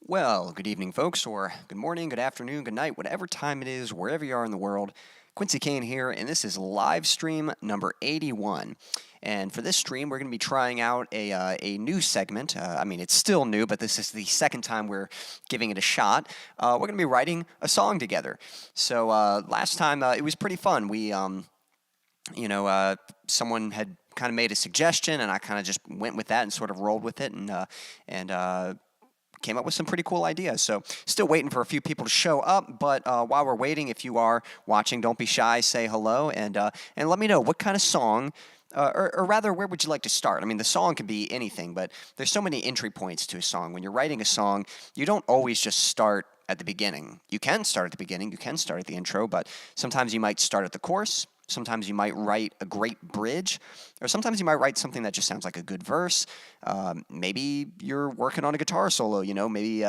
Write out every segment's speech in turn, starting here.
Well, good evening, folks, or good morning, good afternoon, good night, whatever time it is, wherever you are in the world. Quincy Kane here, and this is live stream number 81. And for this stream, we're going to be trying out a new segment. I mean, it's still new, but this is the second time we're giving it a shot. We're going to be writing a song together. So last time, it was pretty fun. We, someone had kind of made a suggestion, and I kind of just went with that and sort of rolled with it, and came up with some pretty cool ideas. So still waiting for a few people to show up, but while we're waiting, if you are watching, don't be shy, say hello, and let me know what kind of song, or rather, where would you like to start? I mean, the song can be anything, but there's so many entry points to a song. When you're writing a song, you don't always just start at the beginning. You can start at the beginning, you can start at the intro, but sometimes you might start at the chorus. Sometimes you might write a great bridge, or sometimes you might write something that just sounds like a good verse. Maybe you're working on a guitar solo, maybe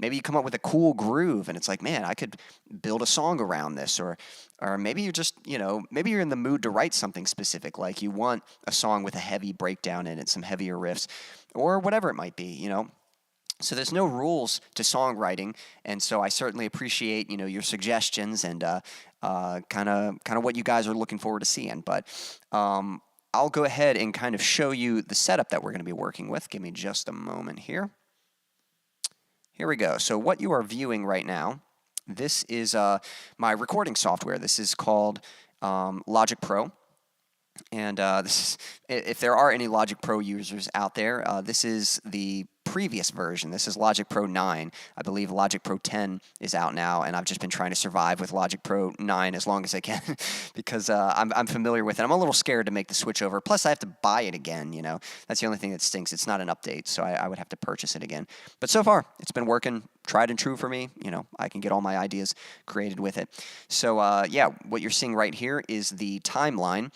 you come up with a cool groove, and it's like, man, I could build a song around this, or maybe you're just, maybe you're in the mood to write something specific, like you want a song with a heavy breakdown in it, some heavier riffs, or whatever it might be, So there's no rules to songwriting, and so I certainly appreciate, your suggestions and kind of what you guys are looking forward to seeing. But I'll go ahead and kind of show you the setup that we're going to be working with. Give me just a moment here. Here we go. So what you are viewing right now, this is my recording software. This is called Logic Pro. And this is, if there are any Logic Pro users out there, this is the previous version. This is Logic Pro 9. I believe Logic Pro 10 is out now, and I've just been trying to survive with Logic Pro 9 as long as I can because I'm familiar with it. I'm a little scared to make the switch over. Plus, I have to buy it again, That's the only thing that stinks. It's not an update, so I would have to purchase it again. But so far, it's been working tried and true for me. I can get all my ideas created with it. So, yeah, what you're seeing right here is the timeline.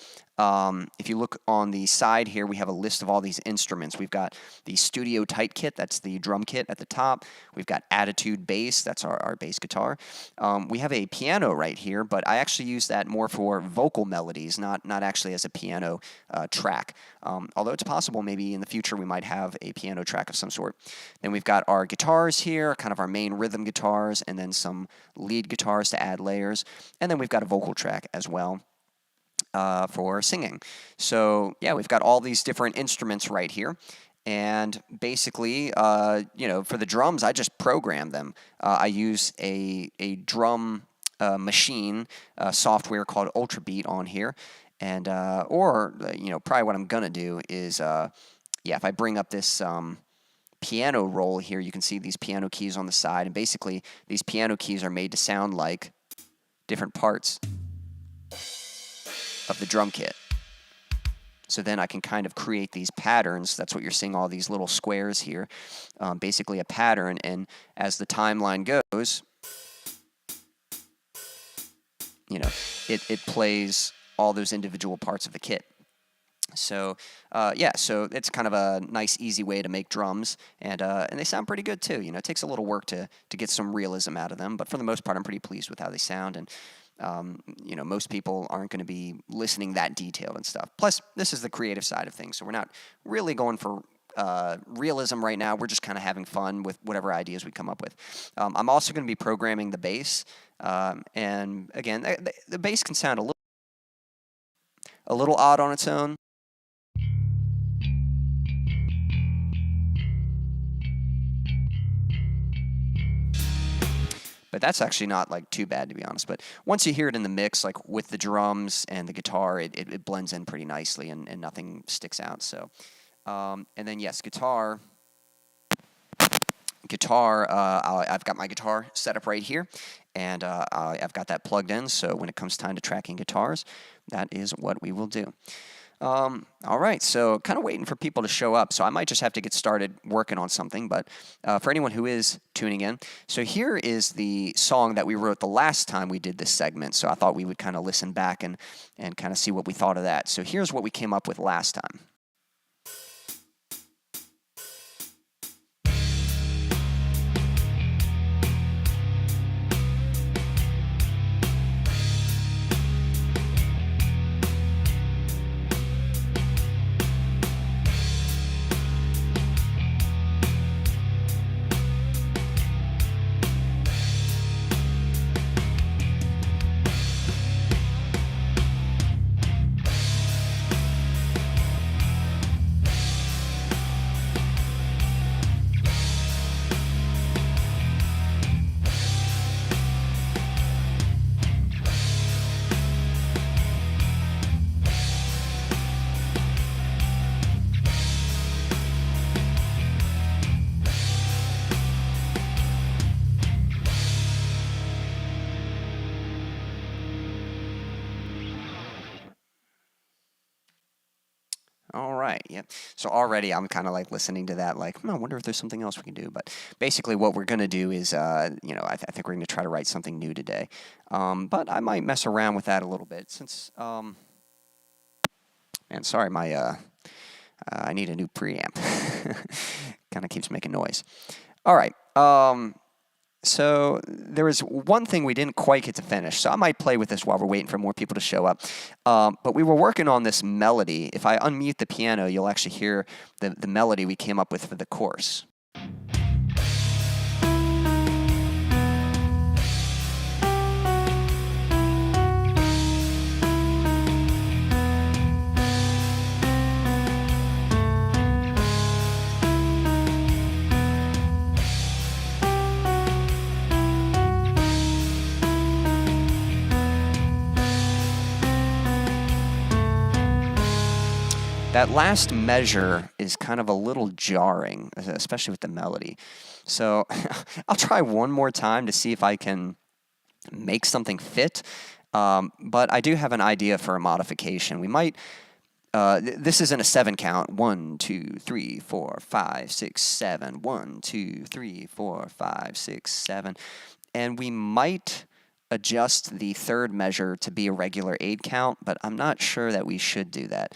If you look on the side here, we have a list of all these instruments. We've got the Studio Tight kit, that's the drum kit at the top. We've got Attitude bass, that's our bass guitar. We have a piano right here, but I actually use that more for vocal melodies, not actually as a piano track. Although it's possible maybe in the future we might have a piano track of some sort. Then we've got our guitars here, kind of our main rhythm guitars, and then some lead guitars to add layers. And then we've got a vocal track as well. For singing. So yeah, we've got all these different instruments right here, and basically, for the drums, I just program them. I use a drum machine software called Ultrabeat on here, and probably what I'm gonna do is, if I bring up this piano roll here, you can see these piano keys on the side, and basically these piano keys are made to sound like different parts of the drum kit. So then I can kind of create these patterns. That's what you're seeing, all these little squares here. Basically a pattern, and as the timeline goes, it plays all those individual parts of the kit. So, so it's kind of a nice, easy way to make drums, and they sound pretty good too. It takes a little work to get some realism out of them, but for the most part, I'm pretty pleased with how they sound, and most people aren't going to be listening that detailed and stuff. Plus, this is the creative side of things, so we're not really going for realism right now. We're just kind of having fun with whatever ideas we come up with. I'm also going to be programming the bass, and again, the bass can sound a little odd on its own. But that's actually not too bad, to be honest. But once you hear it in the mix, with the drums and the guitar, it blends in pretty nicely, and nothing sticks out. So, and then yes, guitar. I've got my guitar set up right here, and I've got that plugged in. So when it comes time to tracking guitars, that is what we will do. All right, so kind of waiting for people to show up, so I might just have to get started working on something, but for anyone who is tuning in, so here is the song that we wrote the last time we did this segment, so I thought we would kind of listen back and kind of see what we thought of that. So here's what we came up with last time. All right, yep. So already I'm kind of like listening to that, like, I wonder if there's something else we can do. But basically what we're going to do is, you know, I think we're going to try to write something new today. But I might mess around with that a little bit since, man, sorry, I need a new preamp. Kind of keeps making noise. All right. So there was one thing we didn't quite get to finish, so I might play with this while we're waiting for more people to show up. But we were working on this melody. If I unmute the piano, you'll actually hear the melody we came up with for the chorus. That last measure is kind of a little jarring, especially with the melody. So I'll try one more time to see if I can make something fit. But I do have an idea for a modification. We might, this isn't a 7 count. 1, 2, 3, 4, 5, 6, 7. 1, 2, 3, 4, 5, 6, 7. And we might adjust the third measure to be a regular 8 count, but I'm not sure that we should do that.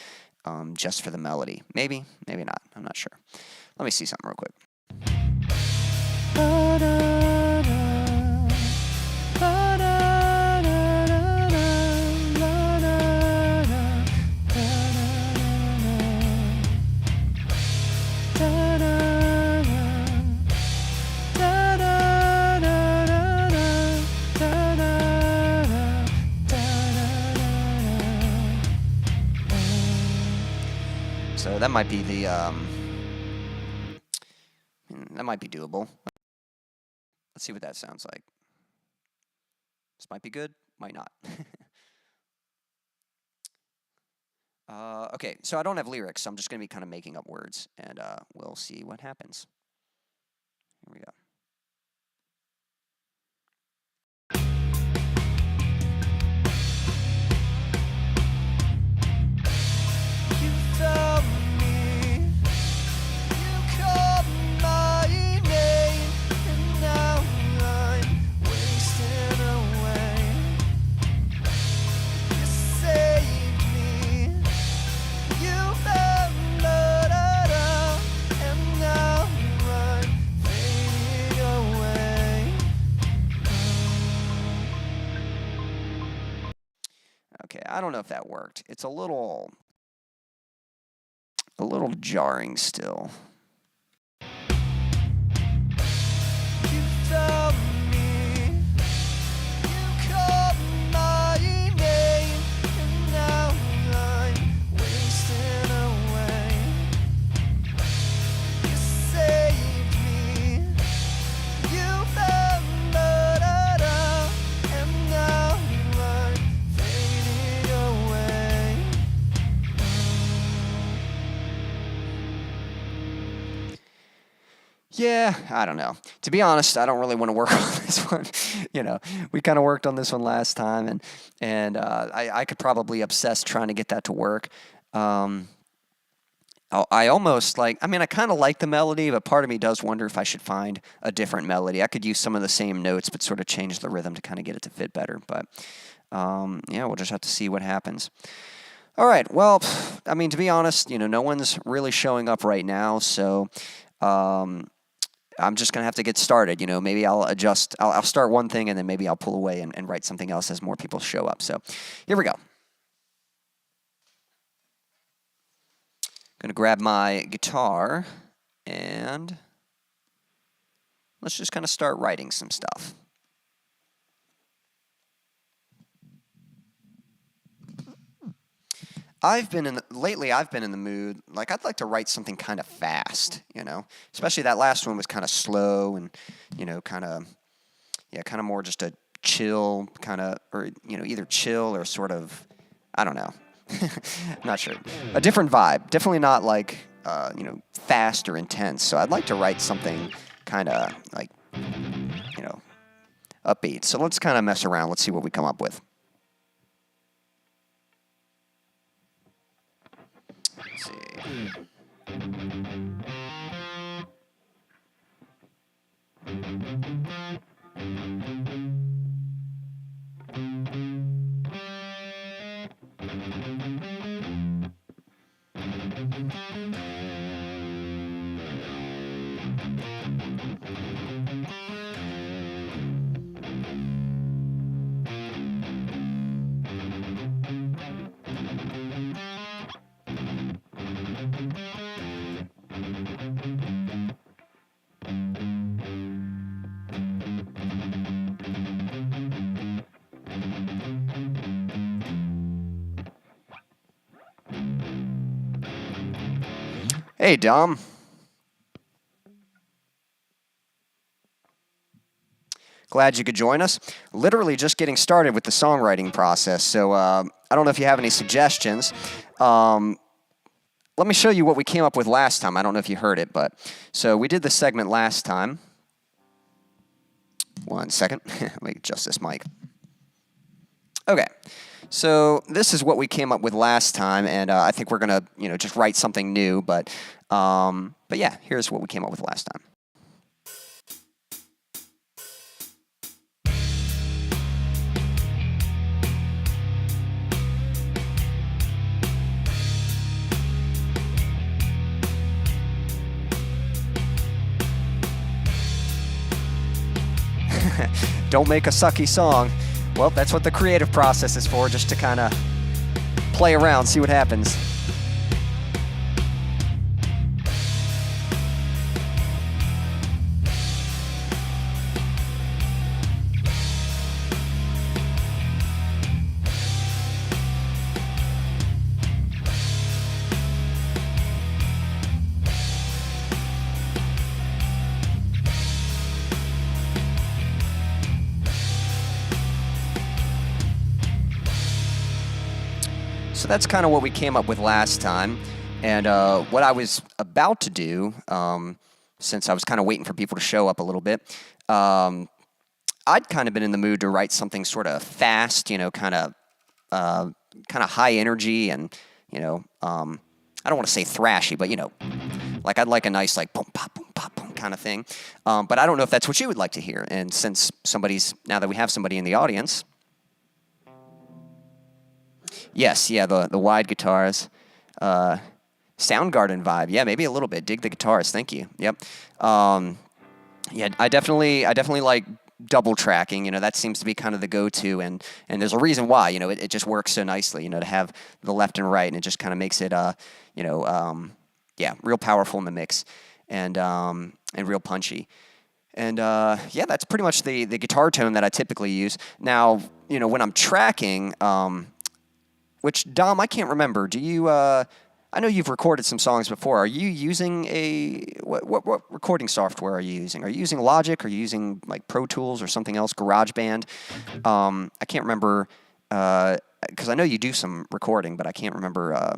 Just for the melody. Maybe, maybe not. I'm not sure. Let me see something real quick. So that might be the, that might be doable. Let's see what that sounds like. This might be good, might not. Okay, so I don't have lyrics, so I'm just going to be kind of making up words, and we'll see what happens. Here we go. Okay, I don't know if that worked. It's a little jarring still. Yeah, I don't know. To be honest, I don't really want to work on this one. You know, we kind of worked on this one last time, and I could probably obsess trying to get that to work. I almost like, I mean, I kind of like the melody, but part of me does wonder if I should find a different melody. I could use some of the same notes, but sort of change the rhythm to kind of get it to fit better. But yeah, we'll just have to see what happens. All right, well, I mean, to be honest, you know, no one's really showing up right now, so I'm just going to have to get started. You know, maybe I'll adjust. I'll start one thing, and then maybe I'll pull away and write something else as more people show up. So here we go. Going to grab my guitar, and let's just kind of start writing some stuff. Lately I've been in the mood, like I'd like to write something kind of fast, you know, especially that last one was kind of slow and, you know, kind of more just a chill kind of, or, you know, either chill or sort of, I don't know, I'm not sure, a different vibe, definitely not like, you know, fast or intense. So I'd like to write something kind of like, you know, upbeat. So let's kind of mess around. Let's see what we come up with. Let's see. Hey, Dom. Glad you could join us. Literally just getting started with the songwriting process, so I don't know if you have any suggestions. Let me show you what we came up with last time. I don't know if you heard it, but so we did this segment last time. 1 second. Let me adjust this mic. Okay. So this is what we came up with last time, and I think we're gonna, just write something new. But yeah, here's what we came up with last time. Don't make a sucky song. Well, that's what the creative process is for, just to kind of play around, see what happens. So that's kind of what we came up with last time. And what I was about to do, since I was kind of waiting for people to show up a little bit, I'd kind of been in the mood to write something sort of fast, kind of high energy, and I don't want to say thrashy, but like I'd like a nice boom pop boom kind of thing. But I don't know if that's what you would like to hear. And since now that we have somebody in the audience. Yes, yeah, the wide guitars. Soundgarden vibe. Yeah, maybe a little bit. Dig the guitars. Thank you. Yep. Yeah, I definitely like double tracking. That seems to be kind of the go-to, and there's a reason why. It just works so nicely. To have the left and right, and it just kind of makes it, real powerful in the mix, and real punchy. And yeah, that's pretty much the guitar tone that I typically use. Now, when I'm tracking. Which, Dom, I can't remember. Do you, I know you've recorded some songs before. Are you using what recording software are you using? Are you using Logic? Are you using, Pro Tools or something else, GarageBand? I can't remember, because I know you do some recording, but I can't remember,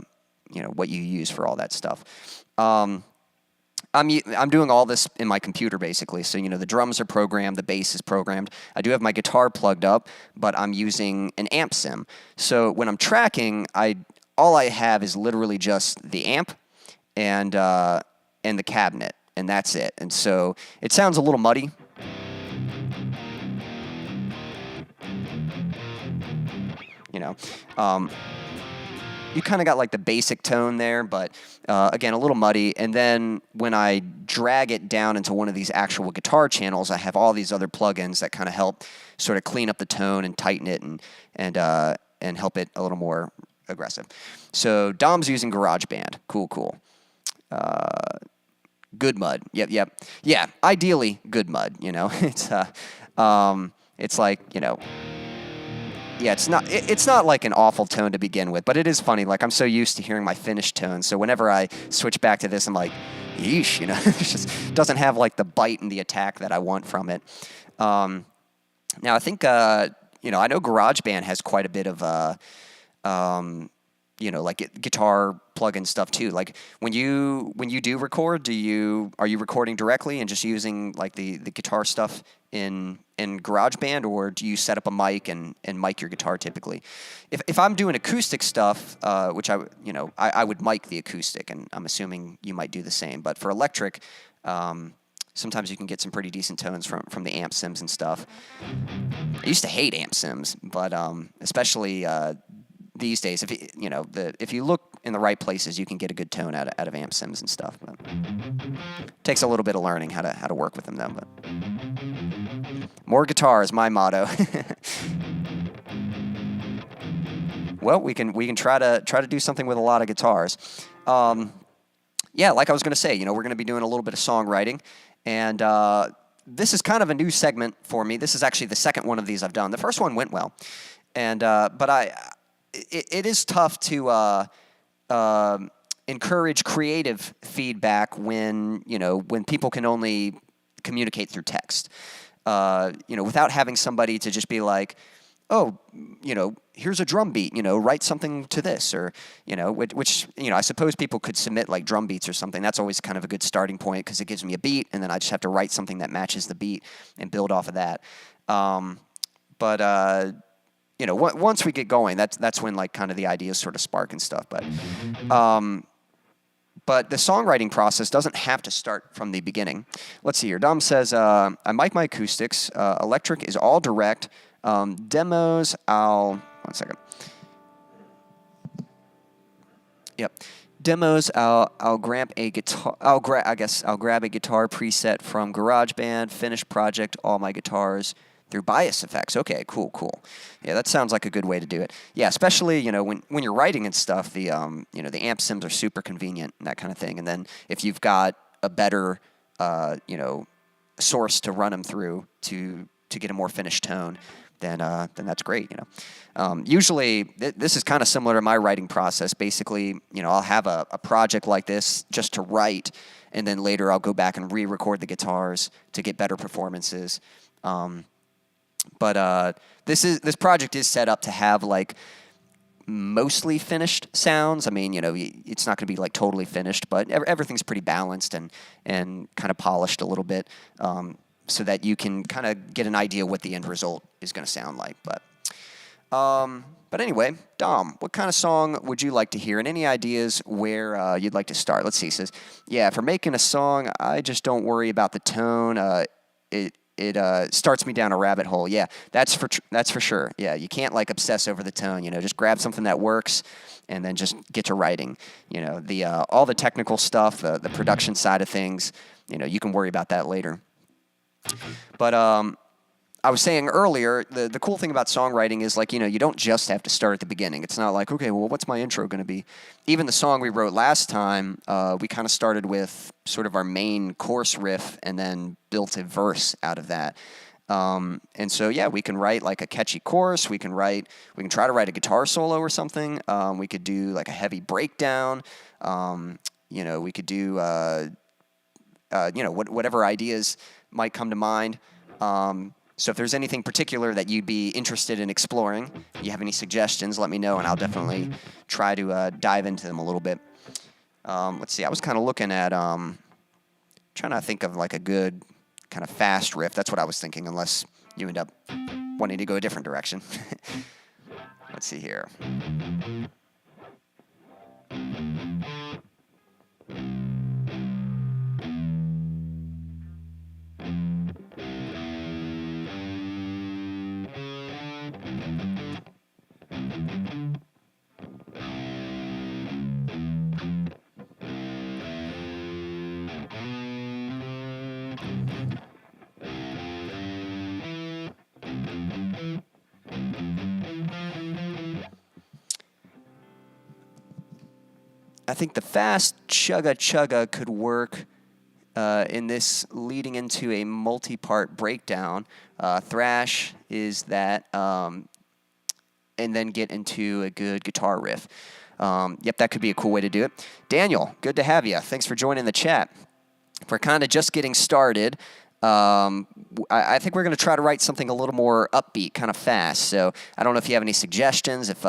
what you use for all that stuff. I'm doing all this in my computer, basically. So, the drums are programmed, the bass is programmed. I do have my guitar plugged up, but I'm using an amp sim. So when I'm tracking, all I have is literally just the amp and the cabinet, and that's it. And so it sounds a little muddy. You kind of got the basic tone there, but again, a little muddy. And then when I drag it down into one of these actual guitar channels, I have all these other plugins that kind of help sort of clean up the tone and tighten it and help it a little more aggressive. So Dom's using GarageBand. Cool. Good mud. Yep. Yeah, ideally good mud. It's like Yeah, it's not like an awful tone to begin with, but it is funny. I'm so used to hearing my finished tone, so whenever I switch back to this, I'm like, yeesh, it just doesn't have the bite and the attack that I want from it. Now I think I know GarageBand has quite a bit of like guitar plug-in stuff too. Like when you do record, are you recording directly and just using like the guitar stuff in GarageBand, or do you set up a mic and mic your guitar typically? If I'm doing acoustic stuff, which I would mic the acoustic, and I'm assuming you might do the same. But for electric, sometimes you can get some pretty decent tones from the amp sims and stuff. I used to hate amp sims, but especially these days, if you look in the right places, you can get a good tone out of amp sims and stuff. But it takes a little bit of learning how to work with them, though. But more guitar is my motto. Well, we can try to do something with a lot of guitars. Yeah, like I was going to say, we're going to be doing a little bit of songwriting, and this is kind of a new segment for me. This is actually the second one of these I've done. The first one went well, and but it is tough to encourage creative feedback when people can only communicate through text. Without having somebody to just be like, oh, here's a drum beat, write something to this, or, which I suppose people could submit like drum beats or something. That's always kind of a good starting point because it gives me a beat, and then I just have to write something that matches the beat and build off of that. Once we get going, that's when like kind of the ideas sort of spark and stuff. But the songwriting process doesn't have to start from the beginning. Let's see here. Dom says, I mic my acoustics. Electric is all direct. Demos, one second. Yep. Demos, I'll grab a guitar. I'll grab a guitar preset from GarageBand. Finished project, all my guitars through bias effects. Okay, cool. Yeah, that sounds like a good way to do it. Yeah, especially when you're writing and stuff, the amp sims are super convenient and that kind of thing. And then if you've got a better source to run them through to get a more finished tone, then that's great. Usually this is kind of similar to my writing process. Basically, I'll have a project like this just to write, and then later I'll go back and re-record the guitars to get better performances. But this project is set up to have like mostly finished sounds. I mean, it's not going to be like totally finished, but everything's pretty balanced and kind of polished a little bit, so that you can kind of get an idea what the end result is going to sound like. But anyway, Dom, what kind of song would you like to hear, and any ideas where you'd like to start? Let's see. He says, yeah, for making a song, I just don't worry about the tone. It starts me down a rabbit hole. Yeah, that's for sure. Yeah, you can't like obsess over the tone. Just grab something that works, and then just get to writing. All the technical stuff, the production side of things. You can worry about that later. But I was saying earlier, the cool thing about songwriting is like, you don't just have to start at the beginning. It's not like, okay, well, what's my intro going to be? Even the song we wrote last time, we kind of started with sort of our main chorus riff and then built a verse out of that. And so, yeah, we can write like a catchy chorus. We can try to write a guitar solo or something. We could do like a heavy breakdown. We could do, whatever ideas might come to mind. So if there's anything particular that you'd be interested in exploring, you have any suggestions, let me know, and I'll definitely try to dive into them a little bit. Let's see, I was kind of looking at, trying to think of like a good kind of fast riff. That's what I was thinking, unless you end up wanting to go a different direction. Let's see here. I think the fast chugga chugga could work in this leading into a multi-part breakdown. Thrash is that, and then get into a good guitar riff. Yep, that could be a cool way to do it. Daniel, good to have you. Thanks for joining the chat. If we're kind of just getting started, I think we're going to try to write something a little more upbeat, kind of fast. So I don't know if you have any suggestions, if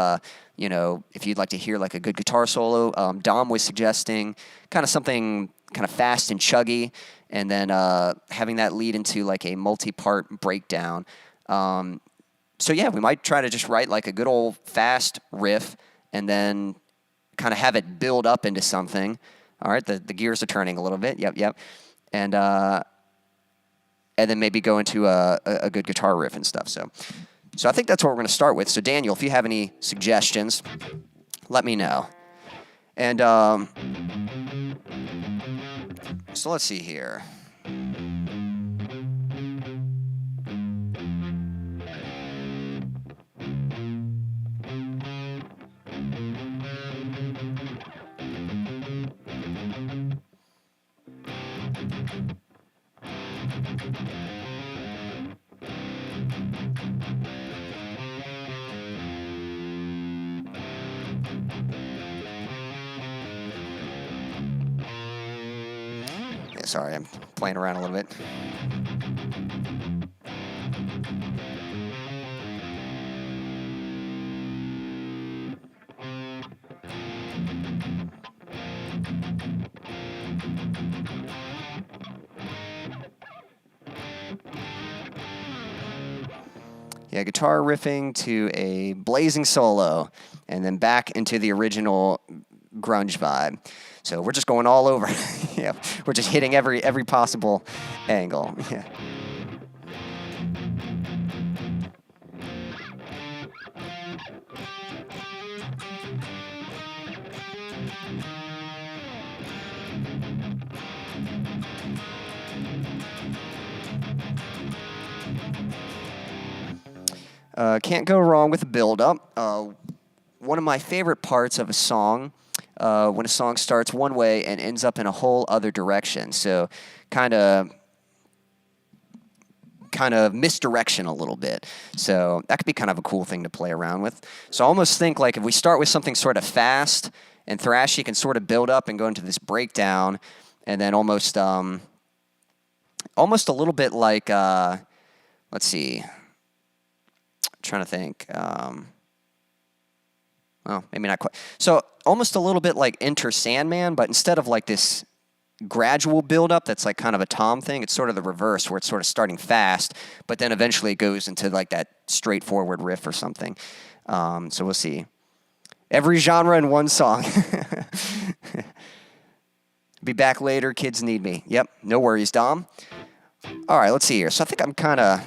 if you'd like to hear like a good guitar solo. Dom was suggesting kind of something kind of fast and chuggy, and then having that lead into like a multi-part breakdown. So yeah, we might try to just write like a good old fast riff, and then kind of have it build up into something. All right, the gears are turning a little bit. Yep. And then maybe go into a good guitar riff and stuff. So I think that's what we're going to start with. So Daniel, if you have any suggestions, let me know. And so let's see here. Sorry, I'm playing around a little bit. Yeah, guitar riffing to a blazing solo, and then back into the original grunge vibe. So we're just going all over. Yeah, we're just hitting every possible angle. Yeah. Can't go wrong with a build-up. One of my favorite parts of a song, when a song starts one way and ends up in a whole other direction. So kind of misdirection a little bit. So that could be kind of a cool thing to play around with. So I almost think like if we start with something sort of fast and thrashy, can sort of build up and go into this breakdown, and then almost a little bit like, let's see, trying to think. Well, maybe not quite. So almost a little bit like Enter Sandman, but instead of like this gradual build-up that's like kind of a Tom thing, it's sort of the reverse, where it's sort of starting fast, but then eventually it goes into like that straightforward riff or something. So we'll see. Every genre in one song. Be back later, kids need me. Yep, no worries, Dom. All right, let's see here. So I think I'm kind of...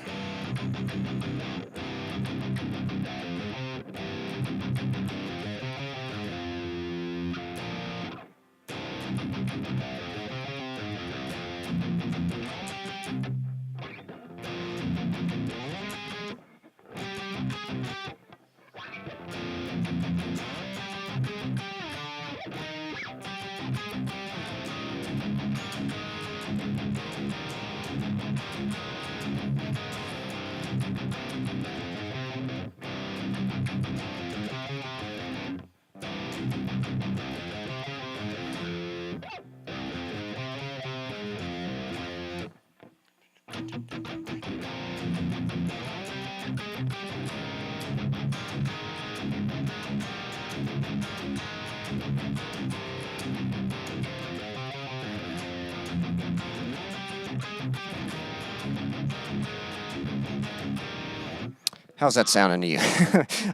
How's that sounding to you?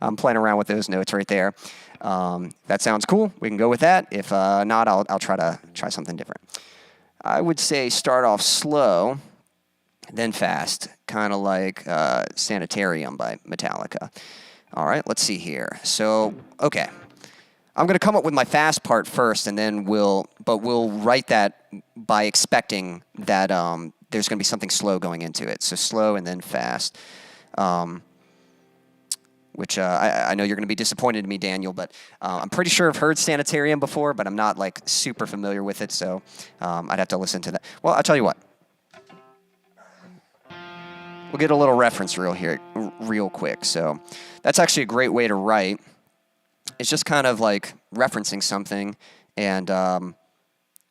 I'm playing around with those notes right there. That sounds cool. We can go with that. If not, I'll try something different. I would say start off slow, then fast, kind of like Sanitarium by Metallica. All right, let's see here. So, okay. I'm going to come up with my fast part first, and then we'll write that by expecting that there's going to be something slow going into it. So slow and then fast. Which I know you're going to be disappointed in me, Daniel, but I'm pretty sure I've heard Sanitarium before, but I'm not like super familiar with it, so I'd have to listen to that. Well, I'll tell you what. We'll get a little reference real quick. So that's actually a great way to write. It's just kind of like referencing something and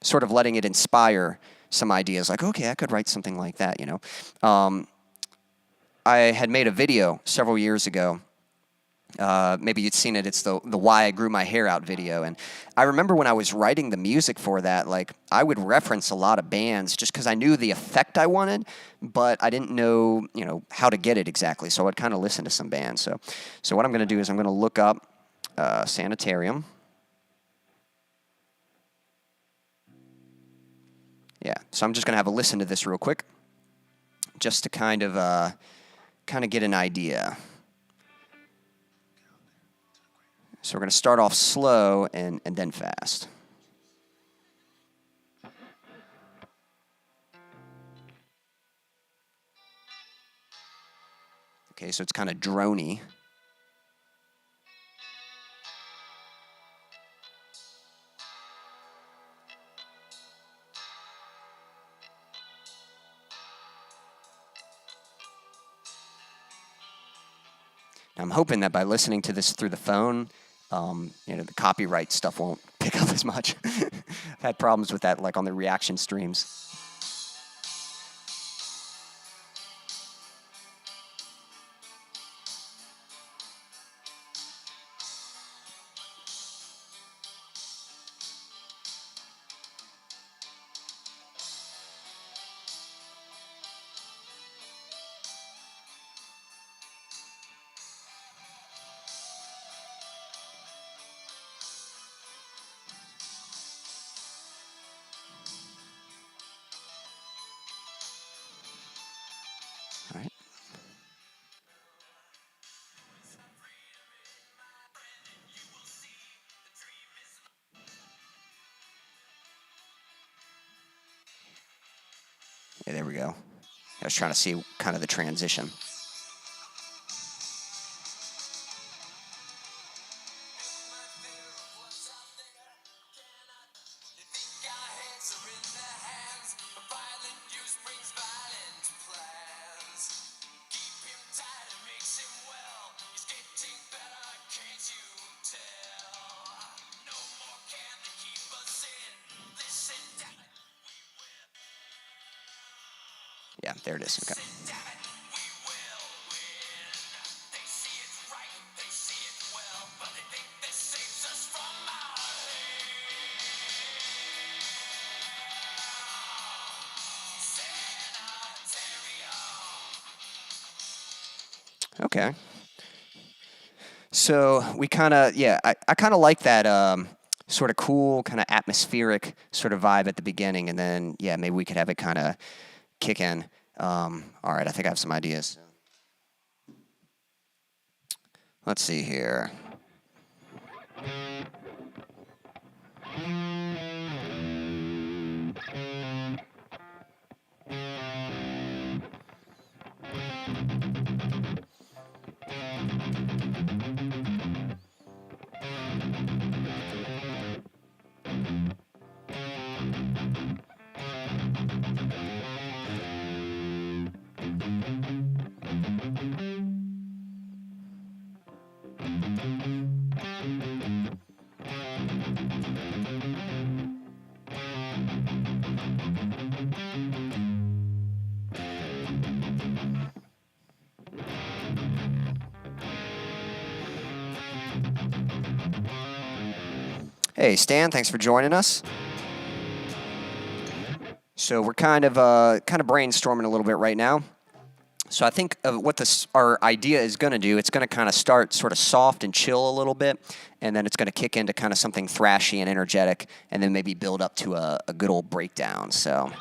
sort of letting it inspire some ideas, like, okay, I could write something like that, you know. I had made a video several years ago. Maybe you'd seen it. It's the Why I Grew My Hair Out video. And I remember when I was writing the music for that, like, I would reference a lot of bands just because I knew the effect I wanted, but I didn't know, you know, how to get it exactly. So I'd kind of listen to some bands. So what I'm going to do is I'm going to look up Sanitarium. Yeah, so I'm just going to have a listen to this real quick, just to kind of get an idea. So we're going to start off slow and then fast. Okay, so it's kind of droney. Now, I'm hoping that by listening to this through the phone, you know, the copyright stuff won't pick up as much. I've had problems with that, like on the reaction streams. All right. Yeah, there we go. I was trying to see kind of the transition. Yeah, there it is. Okay. Okay. So we kind of, yeah, I kind of like that sort of cool, kind of atmospheric sort of vibe at the beginning, and then, yeah, maybe we could have it kind of kick in. All right, I think I have some ideas. Let's see here. Hey, Stan, thanks for joining us. So we're kind of brainstorming a little bit right now. So I think of what our idea is going to do. It's going to kind of start sort of soft and chill a little bit, and then it's going to kick into kind of something thrashy and energetic, and then maybe build up to a good old breakdown. So.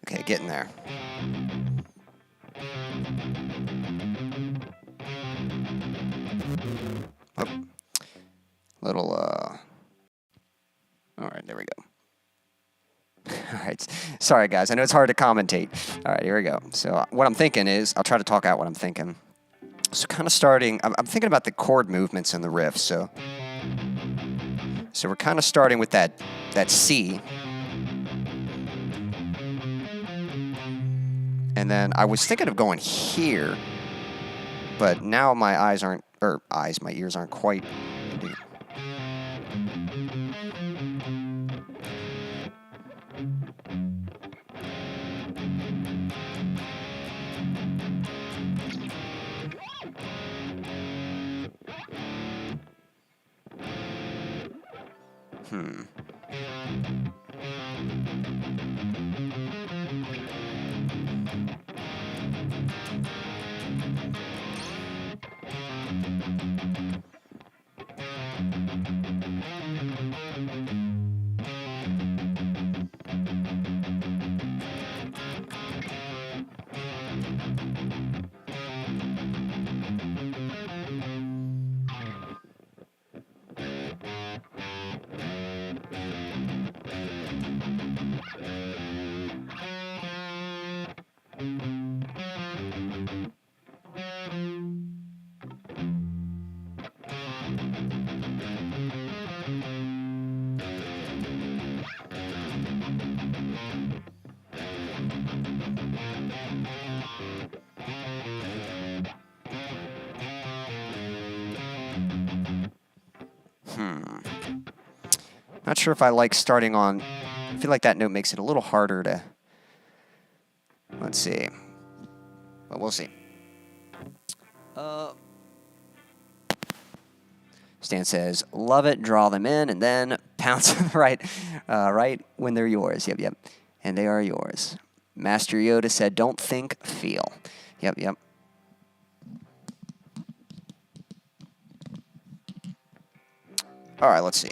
Okay, getting there. Oh. Little, all right, there we go. All right, sorry guys, I know it's hard to commentate. All right, here we go. So what I'm thinking is, I'll try to talk out what I'm thinking. So kind of starting, I'm thinking about the chord movements in the riff. So we're kind of starting with that C. And then I was thinking of going here, but now my my ears aren't quite. Not sure if I like starting on. I feel like that note makes it a little harder to. Let's see. But we'll see. Stan says, "Love it. Draw them in, and then pounce on the right, right when they're yours." Yep, yep. And they are yours. Master Yoda said, "Don't think, feel." Yep, yep. All right, let's see.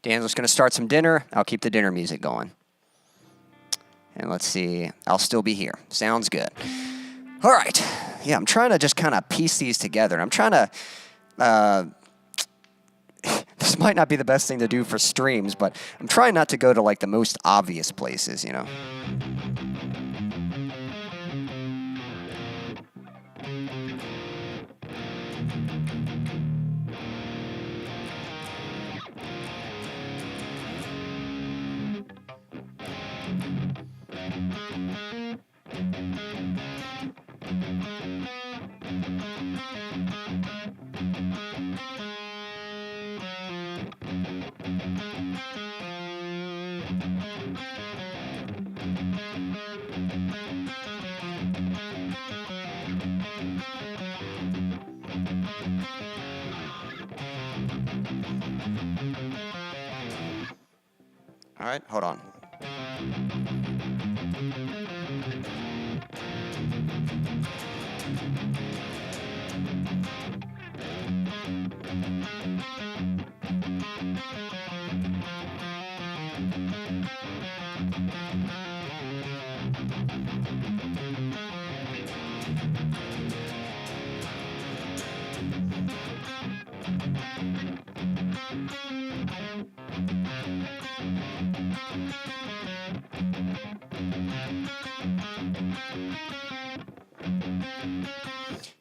Dan's just going to start some dinner. I'll keep the dinner music going. And let's see. I'll still be here. Sounds good. All right. Yeah, I'm trying to just kind of piece these together. I'm trying to... this might not be the best thing to do for streams, but I'm trying not to go to, like, the most obvious places, you know? All right, hold on.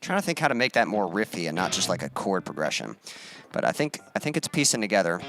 Trying to think how to make that more riffy and not just like a chord progression, but I think it's piecing together.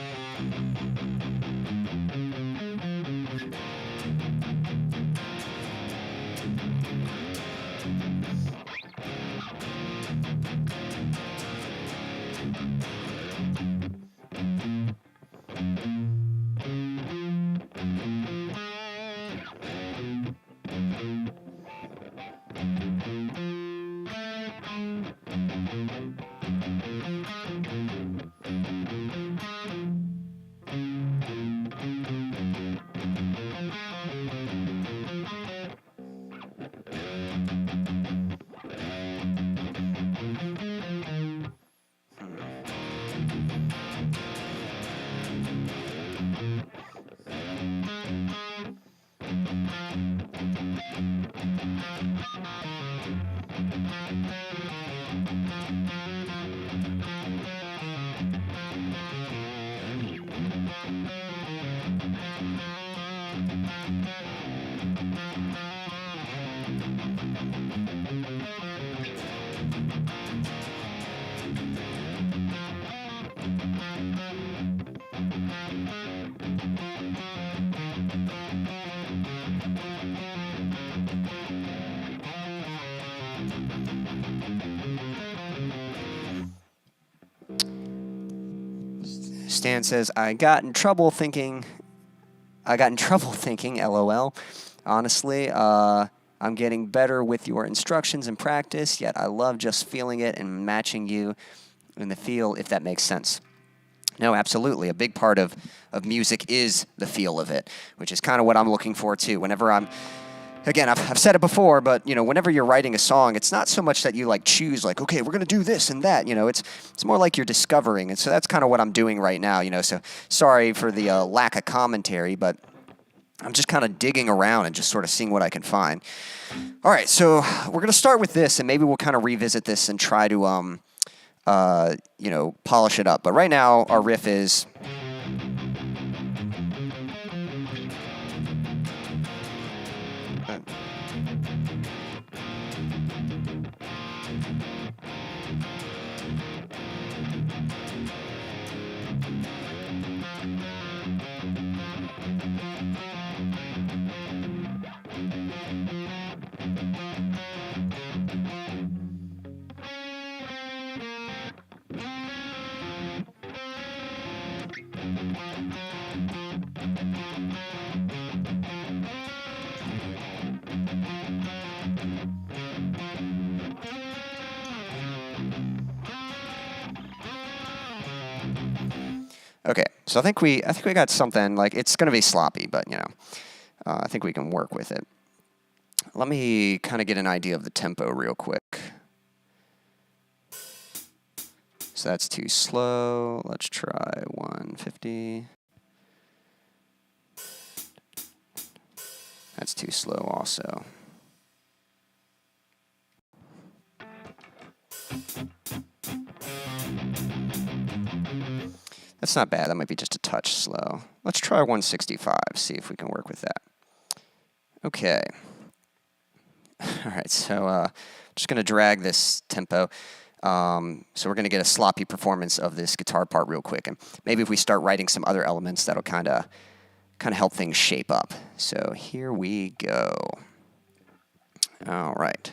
Stan says, I got in trouble thinking, LOL. Honestly, I'm getting better with your instructions and practice, yet I love just feeling it and matching you in the feel, if that makes sense. No, absolutely. A big part of music is the feel of it, which is kind of what I'm looking for, too. Whenever Again, I've said it before, but, whenever you're writing a song, it's not so much that you, choose, okay, we're going to do this and that, it's more like you're discovering, and so that's kind of what I'm doing right now, so sorry for the lack of commentary, but I'm just kind of digging around and just sort of seeing what I can find. All right, so we're going to start with this, and maybe we'll kind of revisit this and try to, polish it up, but right now, our riff is... Okay, so I think we got something, it's going to be sloppy, but, I think we can work with it. Let me kind of get an idea of the tempo real quick. So that's too slow. Let's try 150. That's too slow also. That's not bad. That might be just a touch slow. Let's try 165, see if we can work with that. Okay. All right, so just going to drag this tempo. So we're going to get a sloppy performance of this guitar part real quick. And maybe if we start writing some other elements, that'll kind of help things shape up. So here we go. All right.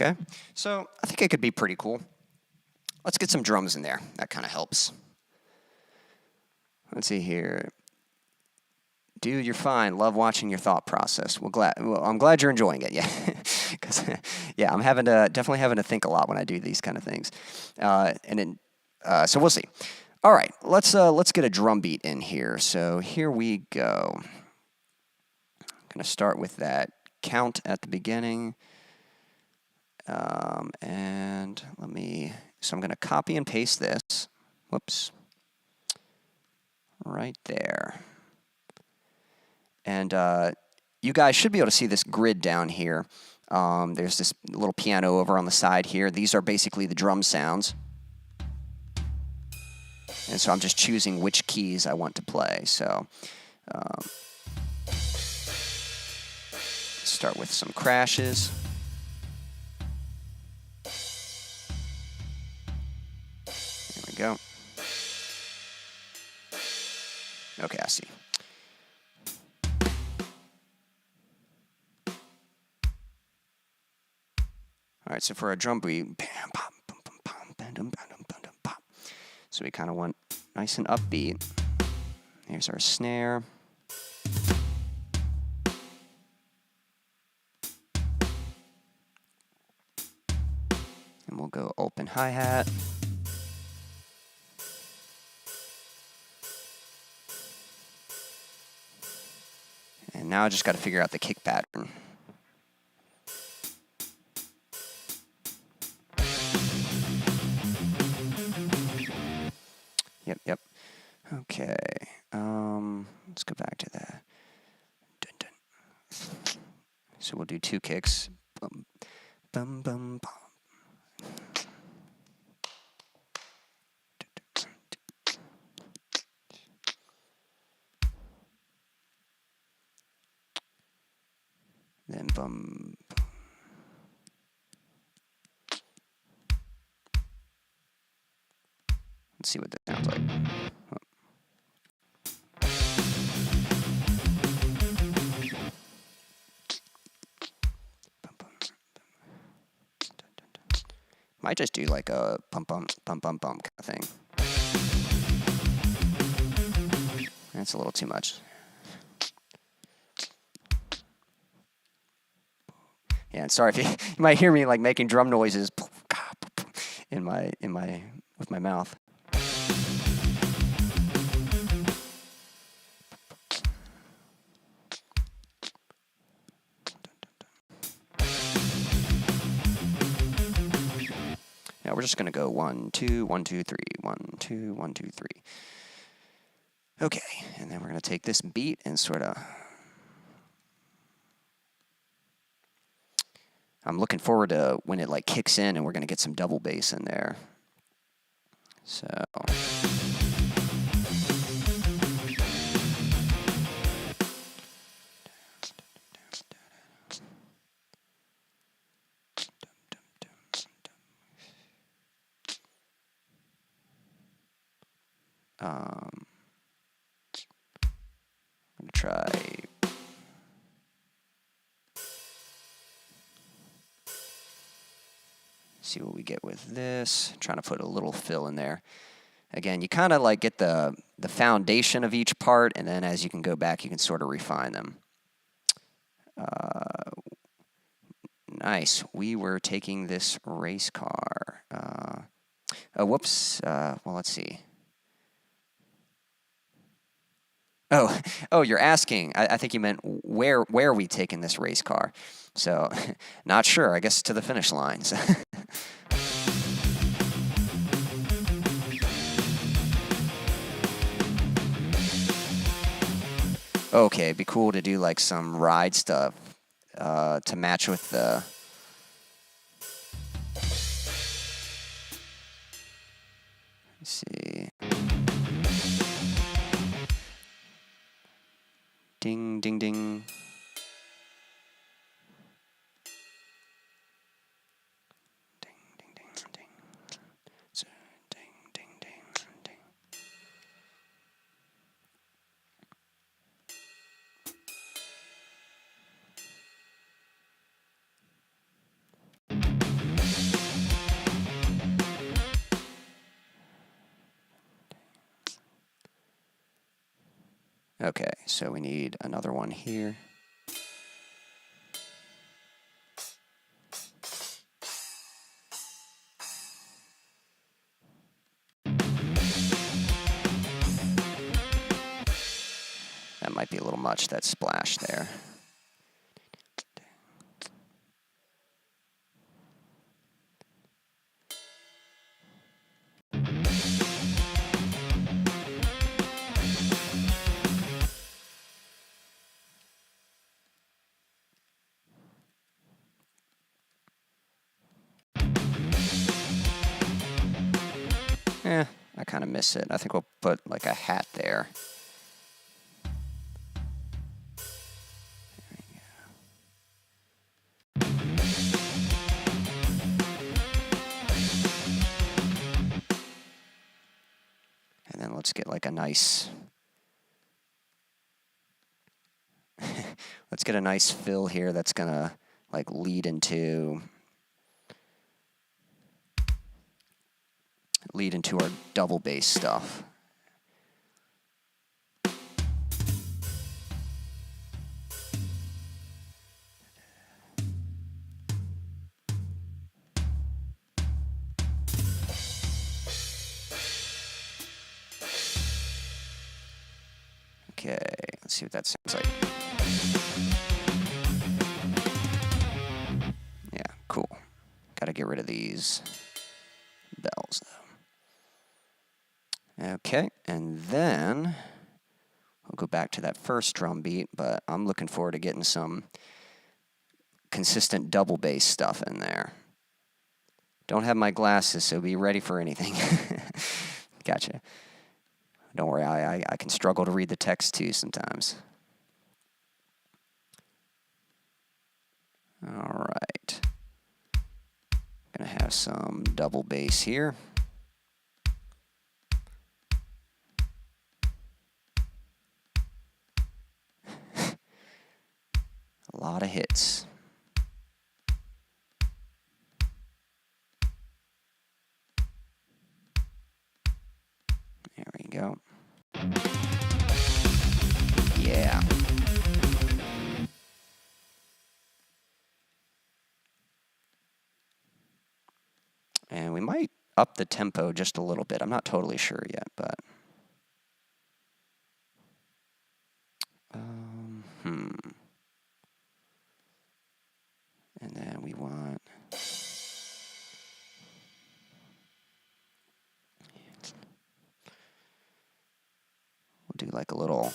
Okay, so I think it could be pretty cool. Let's get some drums in there. That kind of helps. Let's see here. Dude, you're fine. Love watching your thought process. I'm glad you're enjoying it. Yeah, because yeah, I'm definitely having to think a lot when I do these kind of things, so we'll see. All right, let's get a drum beat in here. So here we go. I'm gonna start with that count at the beginning, and so I'm gonna copy and paste this. Whoops, right there. And you guys should be able to see this grid down here. There's this little piano over on the side here. These are basically the drum sounds. And so I'm just choosing which keys I want to play. So start with some crashes. There we go. Okay, I see. All right, so for a drum beat, so we kind of want nice and upbeat. Here's our snare. And we'll go open hi-hat. And now I just got to figure out the kick pattern. Yep. Okay. Let's go back to that. Dun, dun. So we'll do 2 kicks. Bum, bum, bum, bum. Then bum. Let's see what that sounds like. Might just do like a bum bum bum bum bum kind of thing. That's a little too much. Yeah, and sorry if you might hear me like making drum noises with my mouth. Now we're just gonna go 1, 2, 1, 2, 3, 1, 2, 1, 2, 3. Okay, and then we're gonna take this beat and sort of. I'm looking forward to when it like kicks in and we're gonna get some double bass in there. So. I'm gonna try. See what we get with this. Trying to put a little fill in there. Again, you kind of like get the foundation of each part, and then as you can go back, you can sort of refine them. Nice. We were taking this race car. Oh, whoops. Well, let's see. Oh, you're asking. I think you meant where are we taking this race car? So, not sure. I guess to the finish lines. Okay, it'd be cool to do like some ride stuff to match with the. Let's see. Ding, ding, ding. Ding, ding, ding, ding. So, ding, ding, ding, ding. Okay, so we need another one here. That might be a little much, that splash there. I kind of miss it. I think we'll put like a hat there. And then let's get like a nice, let's get a nice fill here that's gonna like lead into our double bass stuff. Okay, let's see what that sounds like. Yeah, cool. Gotta get rid of these bells, though. Okay, and then we'll go back to that first drum beat, but I'm looking forward to getting some consistent double bass stuff in there. Don't have my glasses, so be ready for anything. Gotcha. Don't worry, I can struggle to read the text too sometimes. All right. Gonna have some double bass here. A lot of hits. There we go. Yeah. And we might up the tempo just a little bit. I'm not totally sure yet, but And then we want we'll do like a little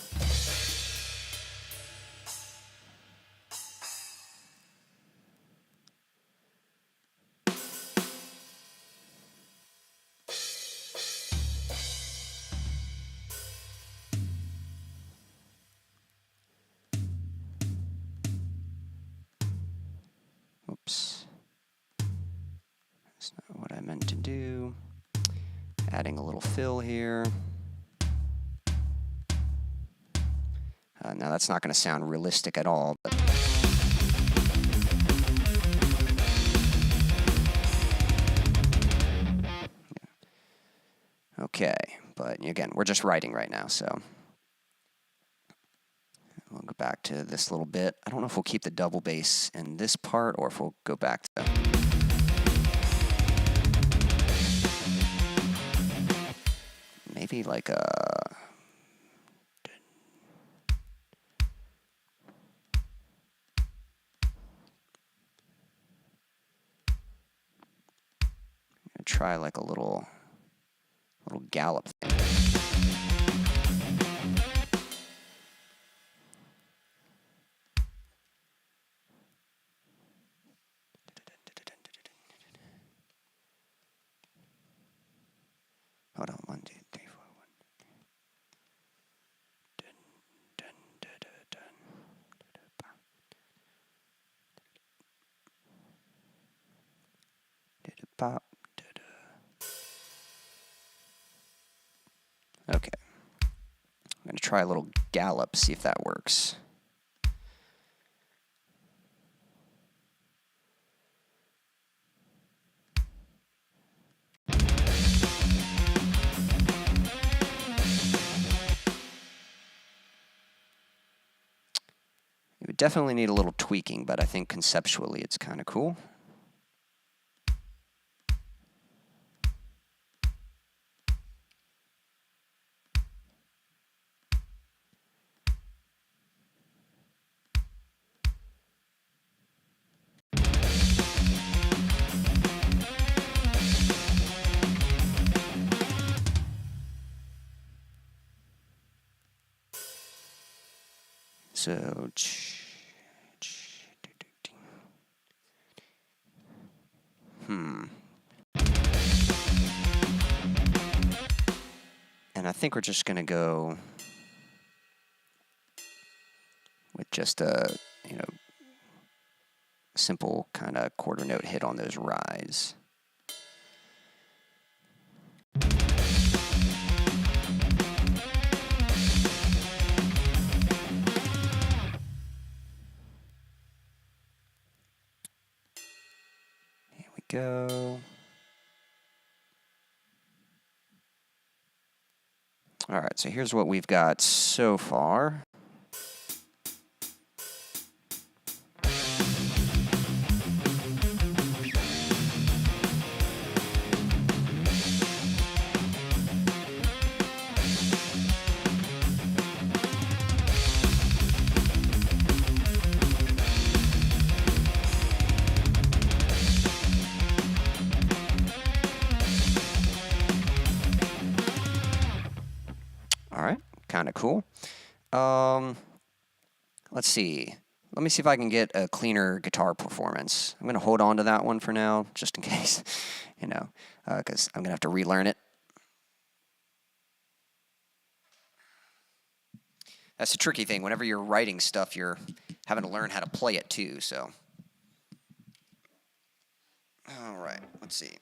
oops. That's not what I meant to do. Adding a little fill here. Now that's not going to sound realistic at all, but okay, but again, we're just writing right now, so we'll go back to this little bit. I don't know if we'll keep the double bass in this part or if we'll go back to maybe like a try like a little gallop thing. Hold on, 1, 2, 3, 4, 1. Dun, dun, dun, dun, dun, dun. Okay. I'm going to try a little gallop, see if that works. Would definitely need a little tweaking, but I think conceptually it's kind of cool. So, and I think we're just going to go with just a, you know, simple kind of quarter note hit on those rise. Here we go. All right, so here's what we've got so far. Kind of cool. Let's see. Let me see if I can get a cleaner guitar performance. I'm going to hold on to that one for now, just in case, you know, because I'm going to have to relearn it. That's the tricky thing. Whenever you're writing stuff, you're having to learn how to play it too, so. All right, let's see.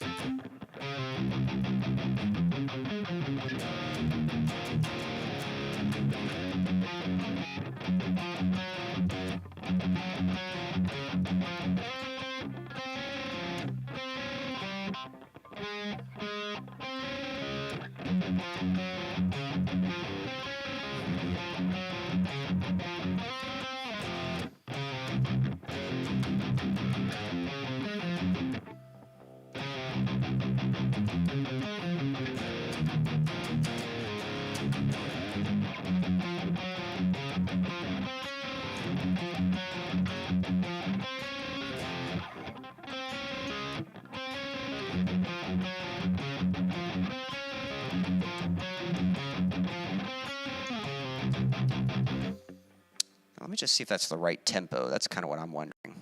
Let me just see if that's the right tempo. That's kind of what I'm wondering.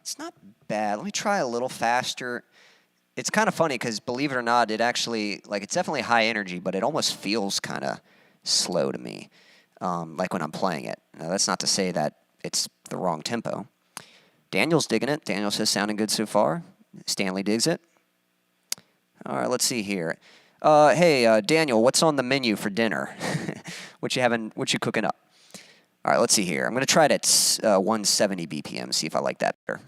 It's not bad. Let me try a little faster. It's kind of funny because, believe it or not, it actually, like, it's definitely high energy, but it almost feels kind of slow to me, like when I'm playing it. Now, that's not to say that it's the wrong tempo. Daniel's digging it. Daniel says sounding good so far. Stanley digs it. All right, let's see here. Hey, Daniel, what's on the menu for dinner? What you cooking up? All right, let's see here. I'm going to try it at 170 BPM, see if I like that better.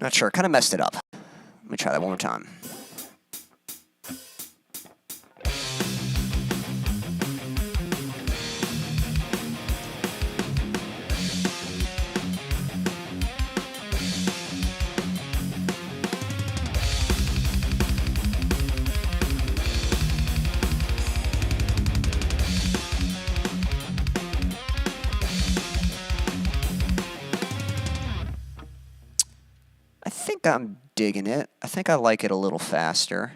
Not sure. Kind of messed it up. Let me try that one more time. think I'm digging it. I think I like it a little faster.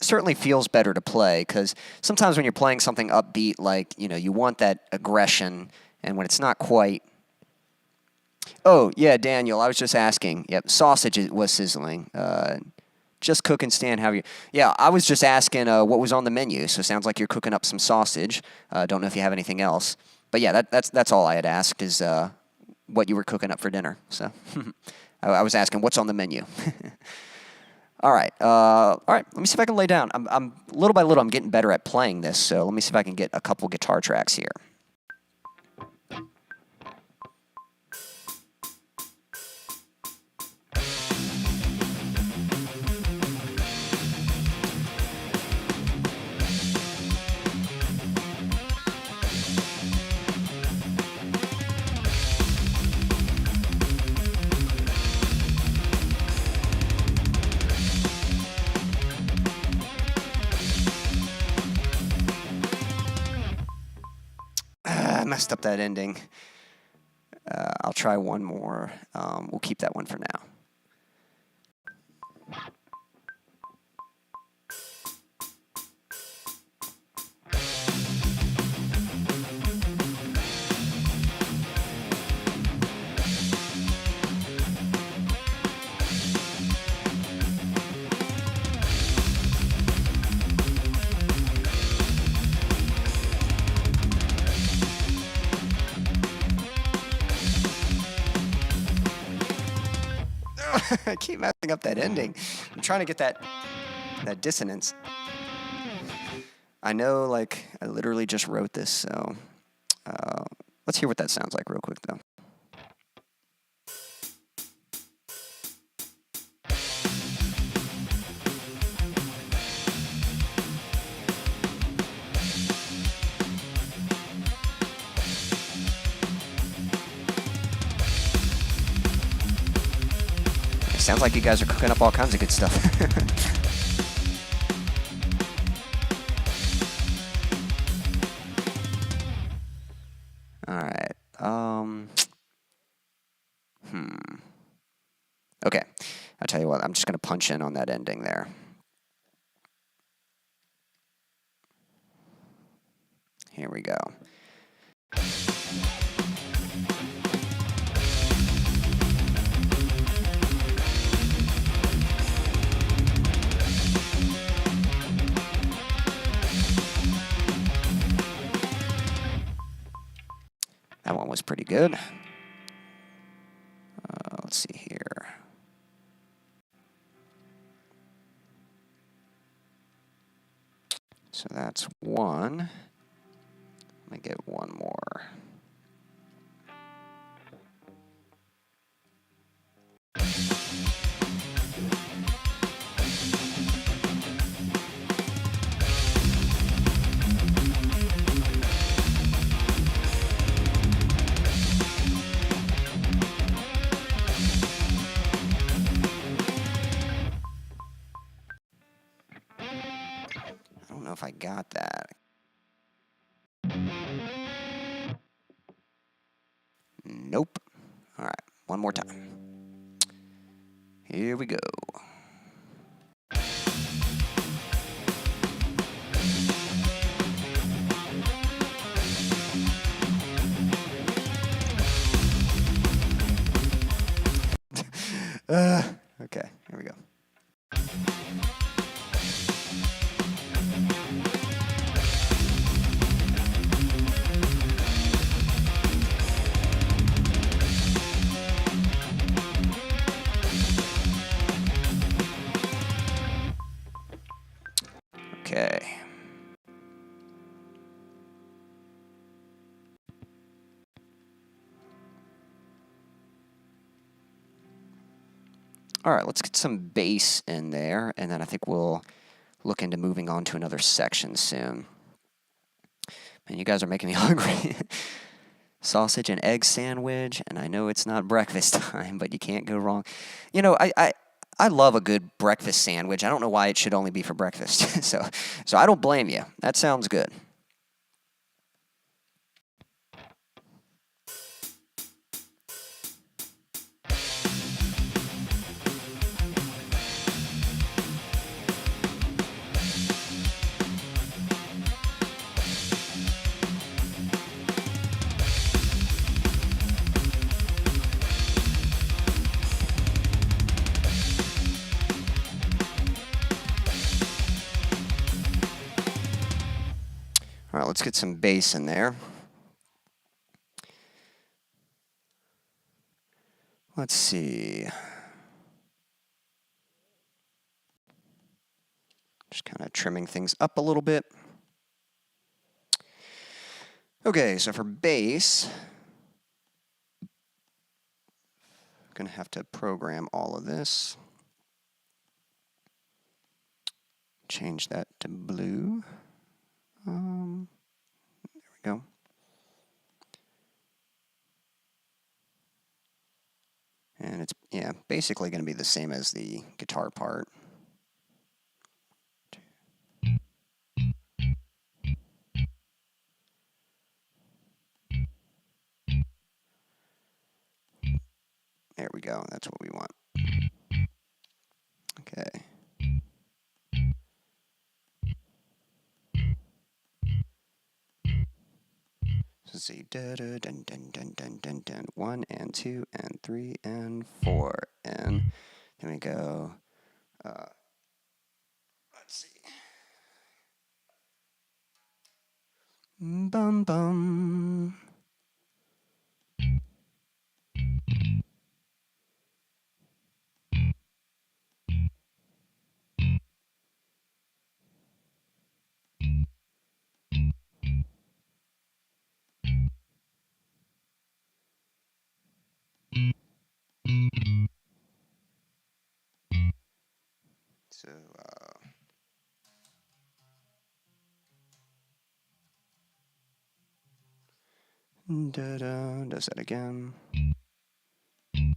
Certainly feels better to play, because sometimes when you're playing something upbeat, like, you know, you want that aggression, and when it's not quite... Oh, yeah, Daniel, I was just asking. Yep, sausage was sizzling. Just cooking, Stan, how are you? Yeah, I was just asking what was on the menu, so it sounds like you're cooking up some sausage. Don't know if you have anything else. But yeah, that's all I had asked, is what you were cooking up for dinner. So I was asking what's on the menu. All right. Let me see if I can lay down. I'm little by little, I'm getting better at playing this. So let me see if I can get a couple guitar tracks here. I messed up that ending. I'll try one more. We'll keep that one for now. I keep messing up that ending. I'm trying to get that dissonance. I know, like, I literally just wrote this, so let's hear what that sounds like real quick, though. Sounds like you guys are cooking up all kinds of good stuff. All right. Okay. I'll tell you what, I'm just going to punch in on that ending there. Here we go. That one was pretty good. Let's see here. So that's one. Let me get one more. I don't know if I got that. Nope. All right, one more time. Here we go. Okay, here we go. Okay. All right, let's get some bass in there, and then I think we'll look into moving on to another section soon. Man, you guys are making me hungry. Sausage and egg sandwich, and I know it's not breakfast time, but you can't go wrong. You know, I love a good breakfast sandwich. I don't know why it should only be for breakfast. so I don't blame you. That sounds good. let's get some bass in there. Let's see. Just kind of trimming things up a little bit. Okay, so for bass, I'm going to have to program all of this. Change that to blue. There we go. And it's, yeah, basically going to be the same as the guitar part. There we go. That's what we want. Okay. Let's see. Da, da, dun, dun, dun, dun, dun, dun. 1 and 2 and 3 and 4. And then we go. Let's see. Bum bum. So, does that again. And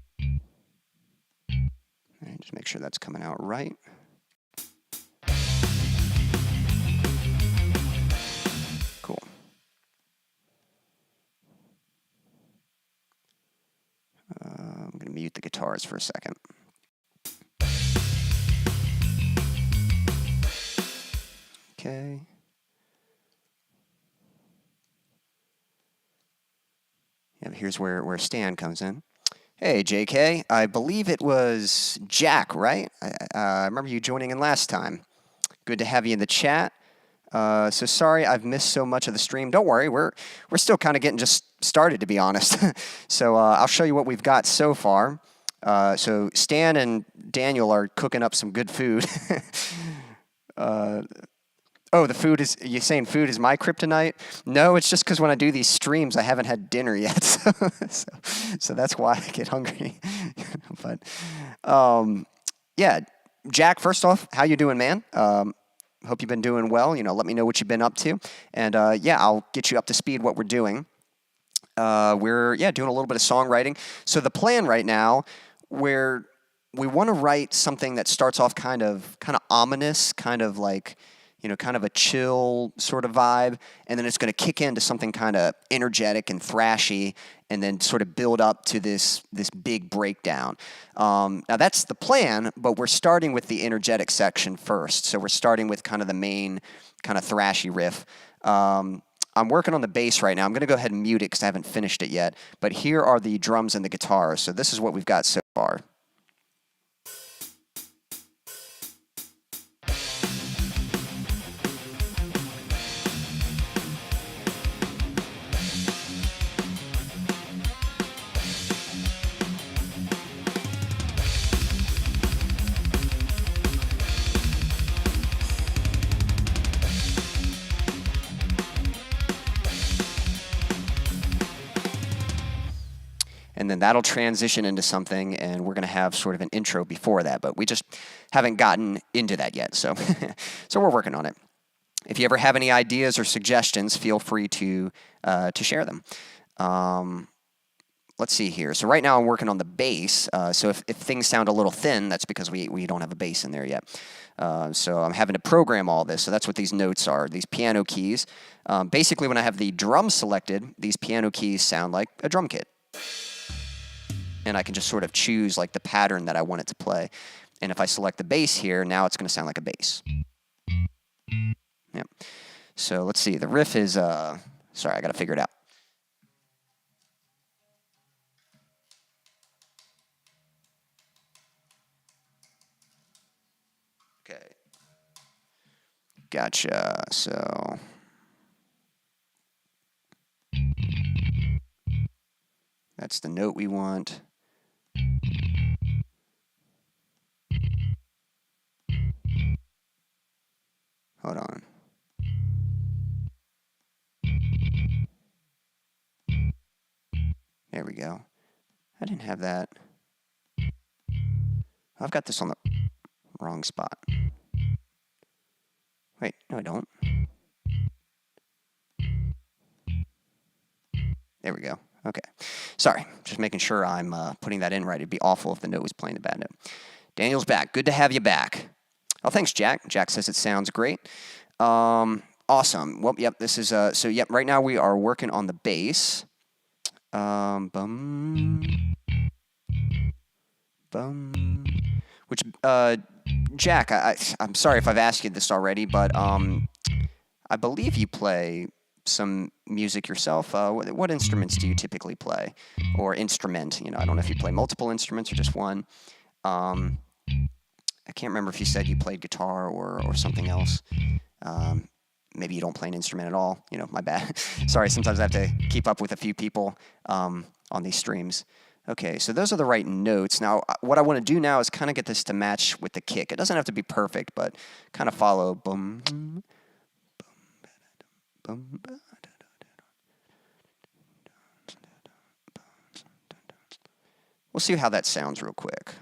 just make sure that's coming out right. Cool. I'm going to mute the guitars for a second. Okay. Yeah, here's where Stan comes in. Hey, JK. I believe it was Jack, right? I remember you joining in last time. Good to have you in the chat. So sorry I've missed so much of the stream. Don't worry, we're still kind of getting just started, to be honest. So I'll show you what we've got so far. So Stan and Daniel are cooking up some good food. Oh, the food is, you're saying food is my kryptonite? No, it's just because when I do these streams, I haven't had dinner yet. So that's why I get hungry. But, yeah, Jack, first off, how you doing, man? Hope you've been doing well. You know, let me know what you've been up to. And, yeah, I'll get you up to speed what we're doing. We're doing a little bit of songwriting. So the plan right now, we want to write something that starts off kind of ominous, kind of like, you know, kind of a chill sort of vibe, and then it's going to kick into something kind of energetic and thrashy, and then sort of build up to this big breakdown. Now that's the plan, but we're starting with the energetic section first. So we're starting with kind of the main kind of thrashy riff. I'm working on the bass right now. I'm going to go ahead and mute it because I haven't finished it yet. But here are the drums and the guitars. So this is what we've got so far. And then that'll transition into something, and we're going to have sort of an intro before that, but we just haven't gotten into that yet, so so we're working on it. If you ever have any ideas or suggestions, feel free to share them. Let's see here. So right now I'm working on the bass, so if things sound a little thin, that's because we don't have a bass in there yet. So I'm having to program all this, so that's what these notes are, these piano keys. Basically, when I have the drum selected, these piano keys sound like a drum kit. And I can just sort of choose like the pattern that I want it to play. And if I select the bass here, now it's going to sound like a bass. Yep. So let's see. The riff is, sorry, I got to figure it out. Okay. Gotcha. So That's the note we want. Hold on. There we go. I didn't have that. I've got this on the wrong spot. Wait, no I don't. There we go. Okay. Sorry, just making sure I'm putting that in right. It'd be awful if the note was playing the bad note. Daniel's back. Good to have you back. Oh, thanks, Jack. Jack says it sounds great. Awesome. Well, yep, this is, so yep, right now we are working on the bass. Which, Jack, I'm sorry if I've asked you this already, but I believe you play some music yourself. What instruments do you typically play? Or instrument? You know, I don't know if you play multiple instruments or just one. I can't remember if you said you played guitar or something else. Maybe you don't play an instrument at all. You know, my bad. Sorry, sometimes I have to keep up with a few people on these streams. Okay, so those are the right notes. Now, what I want to do now is kind of get this to match with the kick. It doesn't have to be perfect, but kind of follow. Boom, boom, boom. We'll see how that sounds real quick.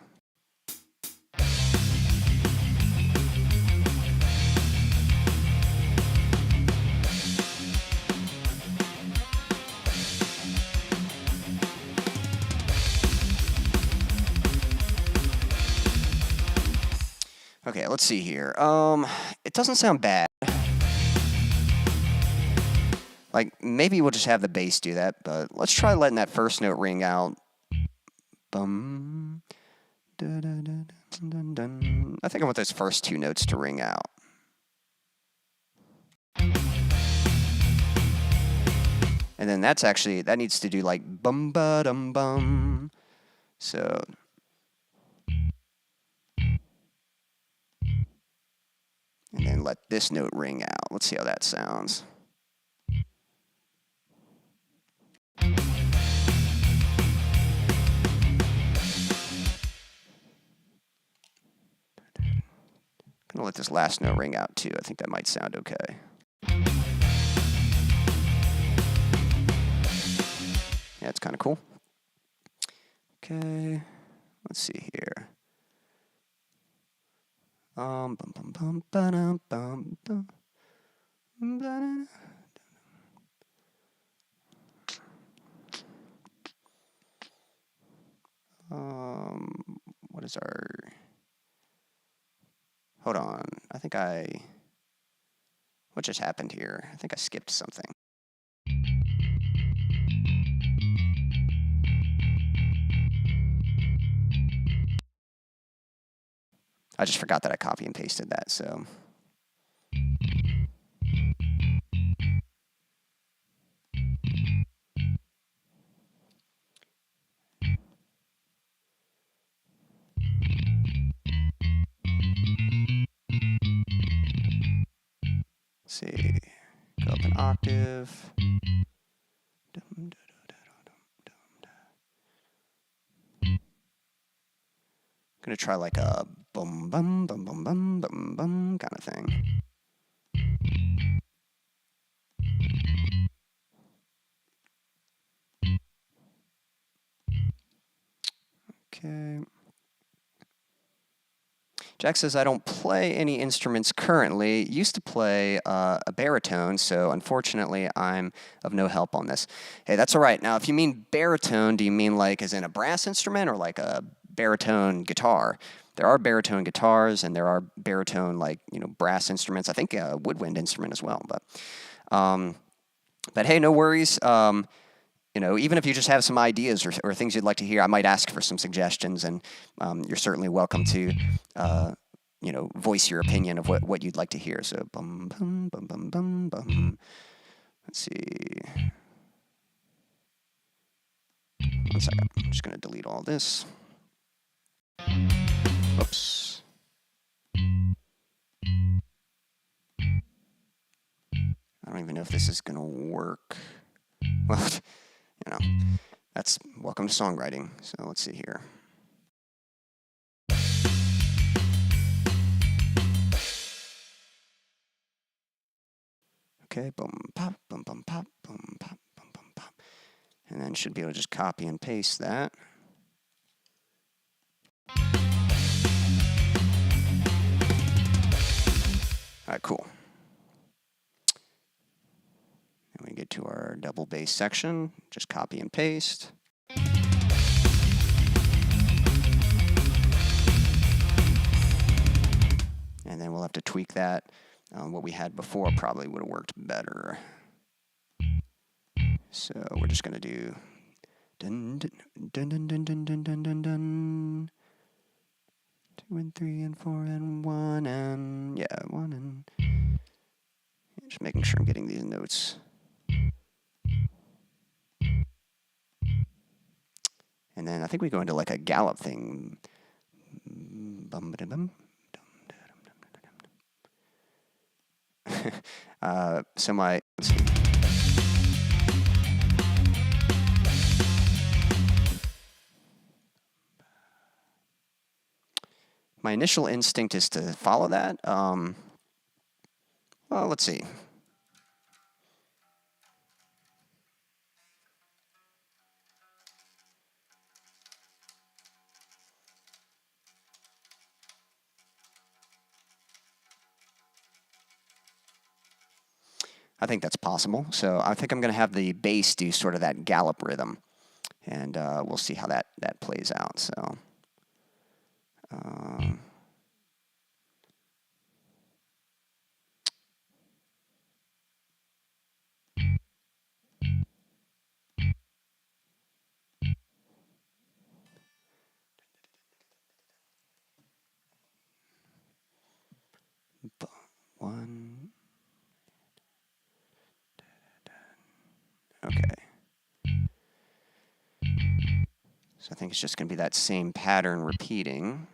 Okay, let's see here. It doesn't sound bad. Like, maybe we'll just have the bass do that, but let's try letting that first note ring out. Bum. Dun, dun, dun, dun, dun. I think I want those first two notes to ring out. And then that's actually, that needs to do like bum ba dum bum. So. And then let this note ring out. Let's see how that sounds. I'm gonna let this last note ring out too. I think that might sound okay. Yeah, it's kind of cool. Okay, let's see here. Bum bum bum ba-dum, bum bum. What is our? Hold on. What just happened here? I think I skipped something. I just forgot that I copy and pasted that, so. Let's see, go up an octave. I'm gonna try like a bum bum bum bum bum bum bum kind of thing. Okay. Jack says, I don't play any instruments currently. Used to play a baritone, so unfortunately I'm of no help on this. Hey, that's all right. Now, if you mean baritone, do you mean like as in a brass instrument or like a baritone guitar? There are baritone guitars and there are baritone like, you know, brass instruments. I think a woodwind instrument as well. But hey, no worries. You know, even if you just have some ideas or things you'd like to hear, I might ask for some suggestions, and you're certainly welcome to, you know, voice your opinion of what you'd like to hear. So, bum, bum, bum, bum, bum, bum. Let's see. 1 second. I'm just going to delete all this. Oops. I don't even know if this is going to work. Well, you know, That's welcome to songwriting. So let's see here. Okay, boom, pop, boom, boom, pop, boom, pop, boom, boom, pop. And then should be able to just copy and paste that. All right, cool. And we get to our double bass section, just copy and paste. And then we'll have to tweak that. What we had before probably would have worked better. So we're just going to do dun dun dun dun dun dun dun dun dun dun. 2 and 3 and 4 and 1 and yeah, 1 and just making sure I'm getting these notes. And then I think we go into like a gallop thing. So let's see. My initial instinct is to follow that. Well, let's see. I think that's possible. So I think I'm going to have the bass do sort of that gallop rhythm, and we'll see how that plays out. So. One. Okay. So I think it's just going to be that same pattern repeating.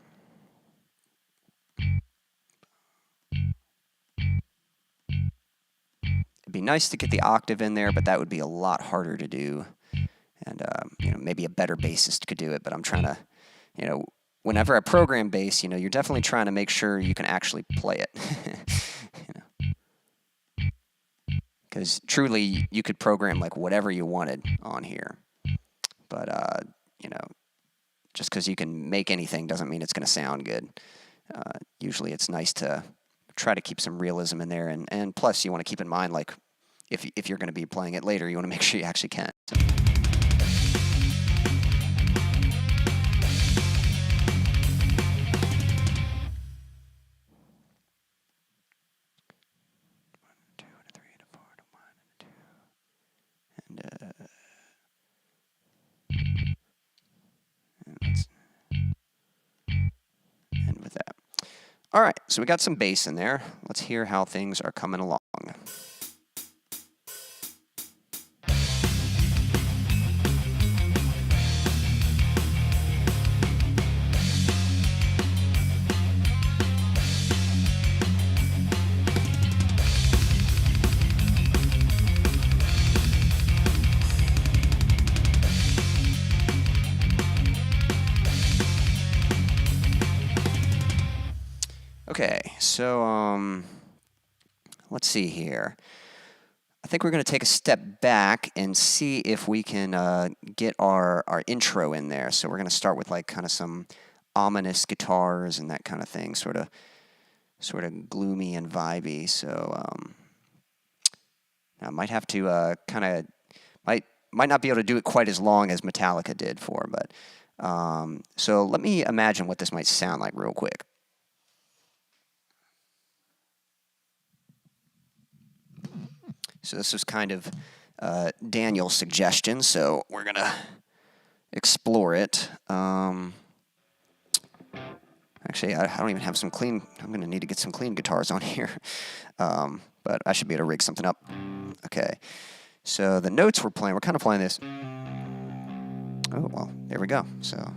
It'd be nice to get the octave in there, but that would be a lot harder to do. And you know, maybe a better bassist could do it, but I'm trying to, you know, whenever I program bass, you know, you're definitely trying to make sure you can actually play it. You know, because truly, you could program like whatever you wanted on here, but you know, just because you can make anything doesn't mean it's going to sound good. Usually, it's nice to try to keep some realism in there, and plus, you want to keep in mind, like, if you're going to be playing it later, you want to make sure you actually can. So. And with that. All right, so we got some bass in there. Let's hear how things are coming along. Okay, so let's see here. I think we're going to take a step back and see if we can get our intro in there. So we're going to start with like kind of some ominous guitars and that kind of thing, sort of gloomy and vibey. So I might have to kind of might not be able to do it quite as long as Metallica did for, but so let me imagine what this might sound like real quick. So this was kind of Daniel's suggestion, so we're going to explore it. Actually, I don't even have some clean... I'm going to need to get some clean guitars on here. But I should be able to rig something up. Okay. So the notes we're kind of playing this... Oh, well, there we go. So...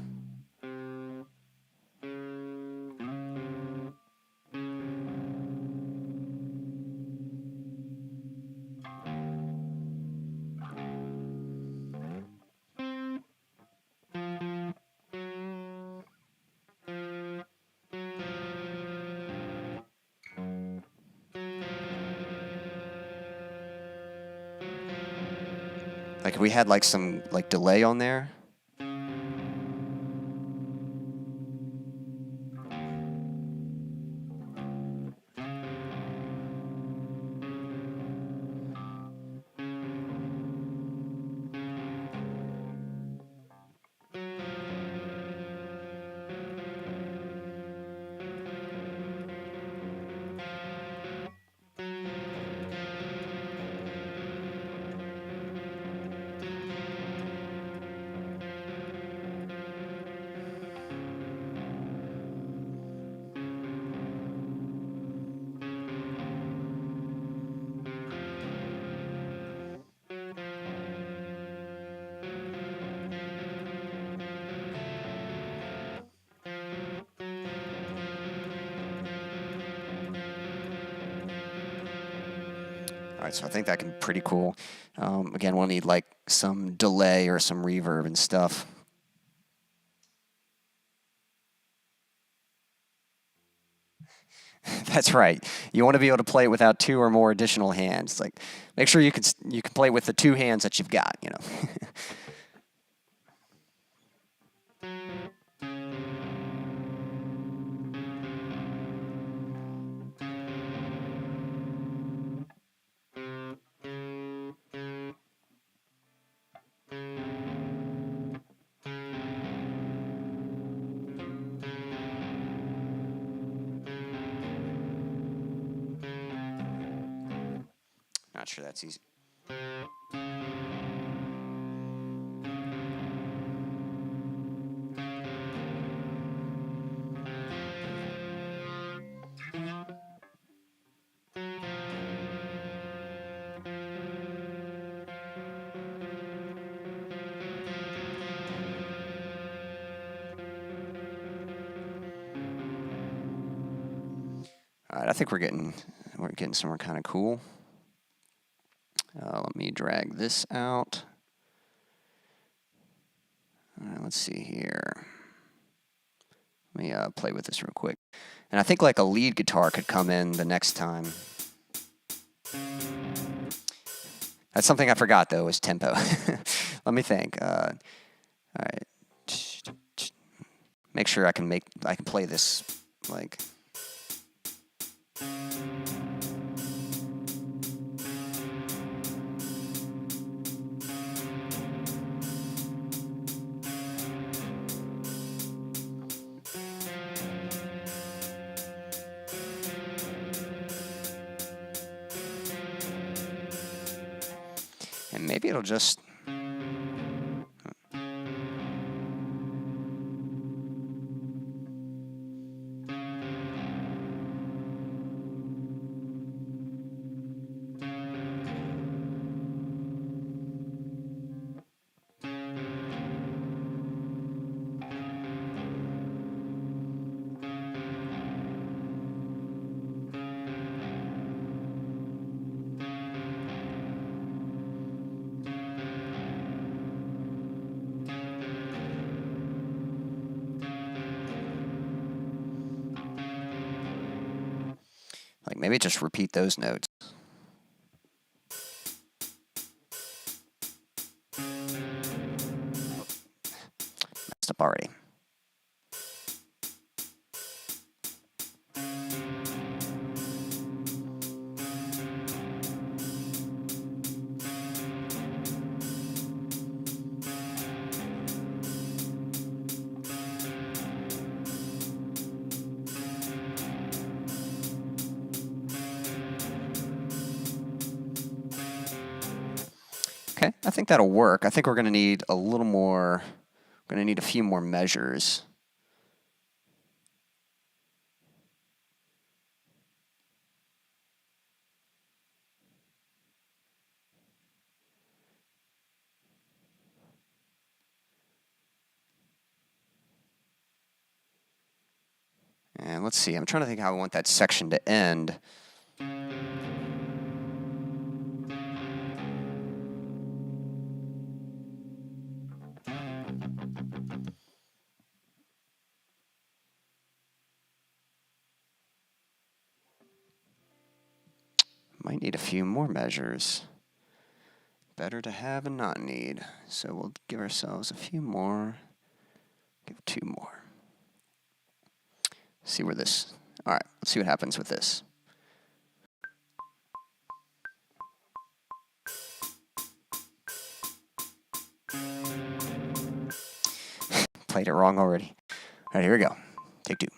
Like we had like some like delay on there. All right, so I think that can be pretty cool. Again, we'll need like some delay or some reverb and stuff. That's right. You want to be able to play it without 2 or more additional hands. Like, make sure you can play with the 2 hands that you've got. You know. Not sure that's easy. All right, I think we're getting somewhere kind of cool. Let me drag this out. All right, let's see here. Let me play with this real quick. And I think like a lead guitar could come in the next time. That's something I forgot though, is tempo. Let me think. All right. Make sure I can play this like. And maybe it'll just. Like maybe just repeat those notes. Messed up already. Okay, I think that'll work. I think we're going to need a little more, we're going to need a few more measures. And let's see, I'm trying to think how I want that section to end. Might need a few more measures. Better to have and not need. So we'll give ourselves a few more. Give 2 more. See where this... All right, let's see what happens with this. Played it wrong already. All right, here we go. Take 2.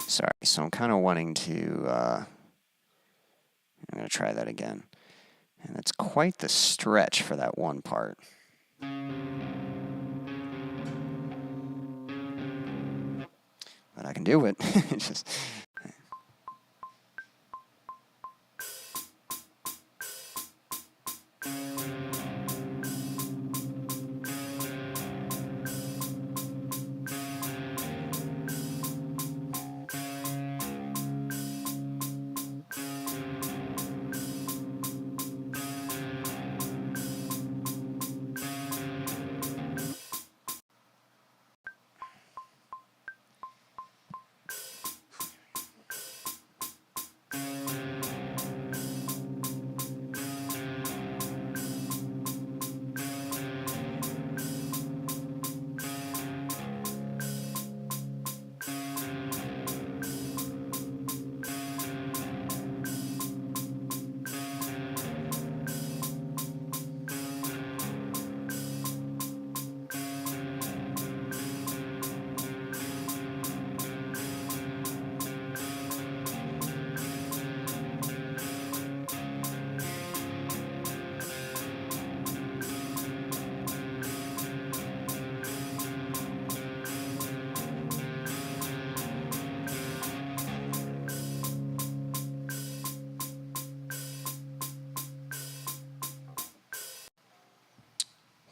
Sorry, so I'm kind of wanting to, I'm going to try that again. And it's quite the stretch for that one part. But I can do it. It's just...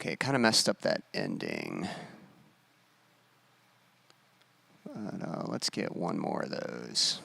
Okay, kind of messed up that ending. But let's get one more of those.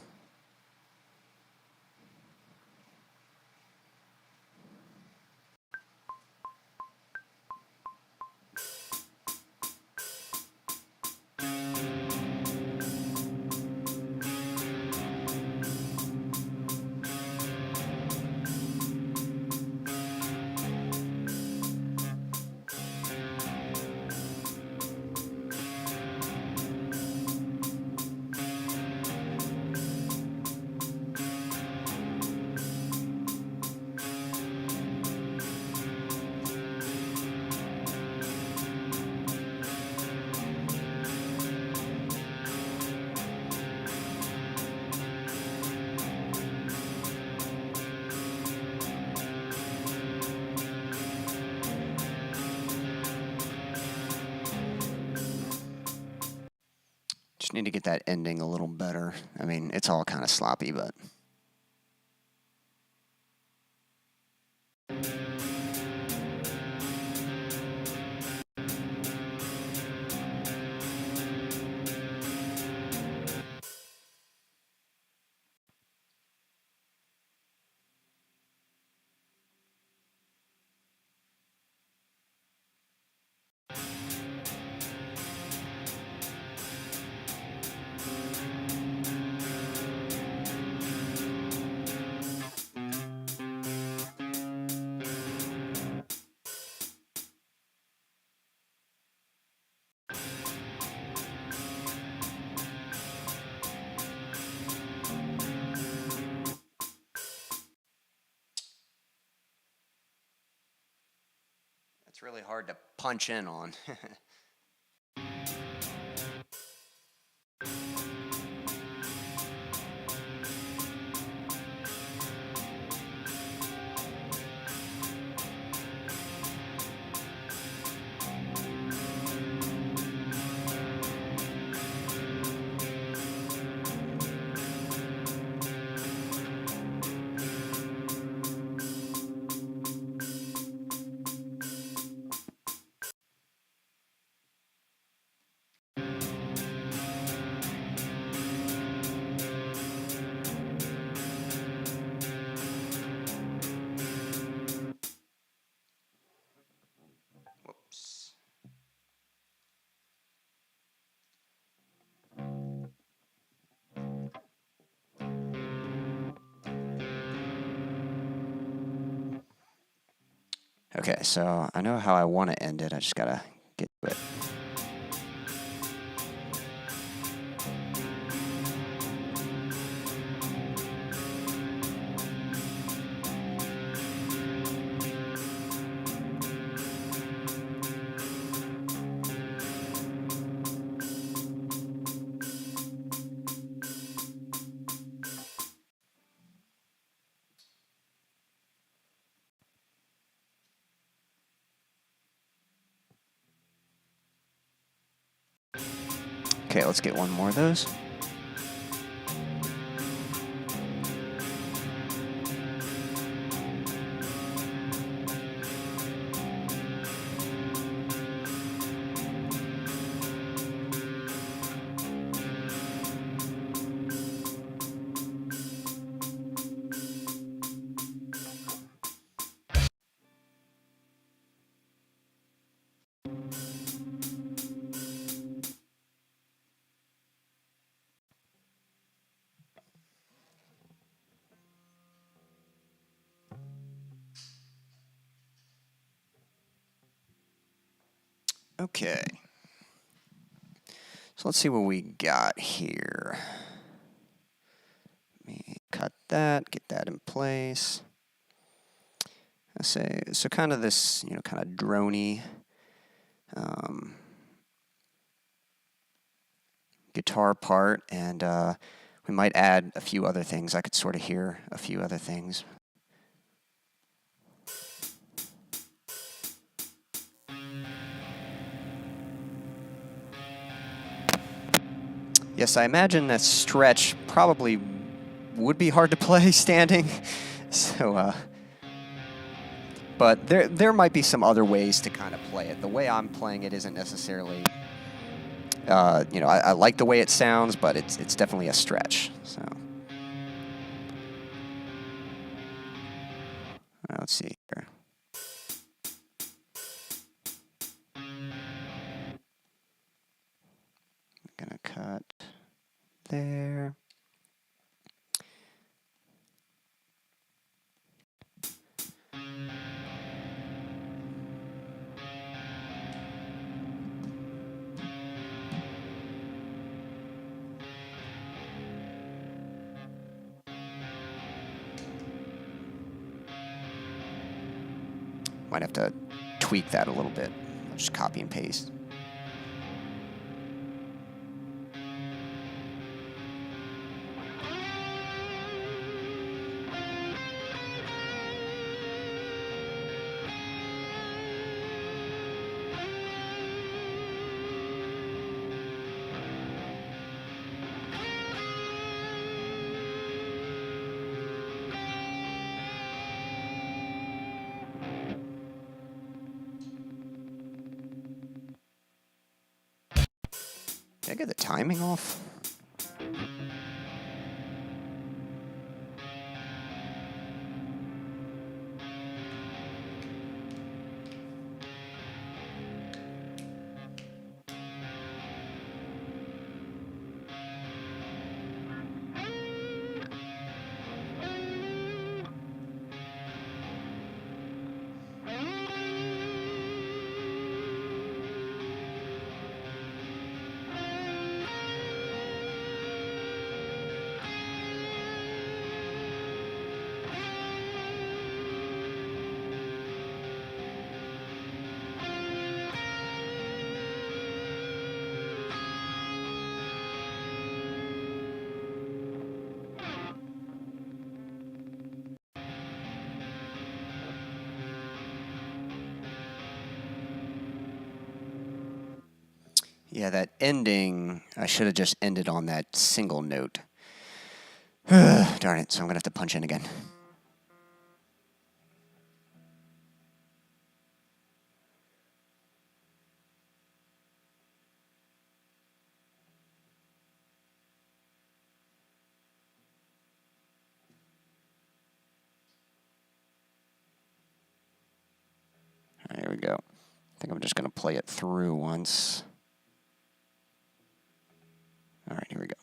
Just need to get that ending a little better. I mean, it's all kind of sloppy, but... It's really hard to punch in on. Whoops. Okay, so I know how I want to end it. I just gotta get to it. Okay, let's get one more of those. Okay. So let's see what we got here. Let me cut that, get that in place. I say so, kind of this, kind of droney guitar part, and we might add a few other things. I could sort of hear a few other things. Yes, I imagine that stretch probably would be hard to play standing. So, but there might be some other ways to kind of play it. The way I'm playing it isn't necessarily, I like the way it sounds, but it's definitely a stretch. So, let's see here. I'm gonna cut there. Might have to tweak that a little bit. I'll just copy and paste. Did I get the timing off? Yeah, that ending, I should have just ended on that single note. Darn it, so I'm going to have to punch in again. All right, here we go. think I'm just going to play it through once. All right, here we go.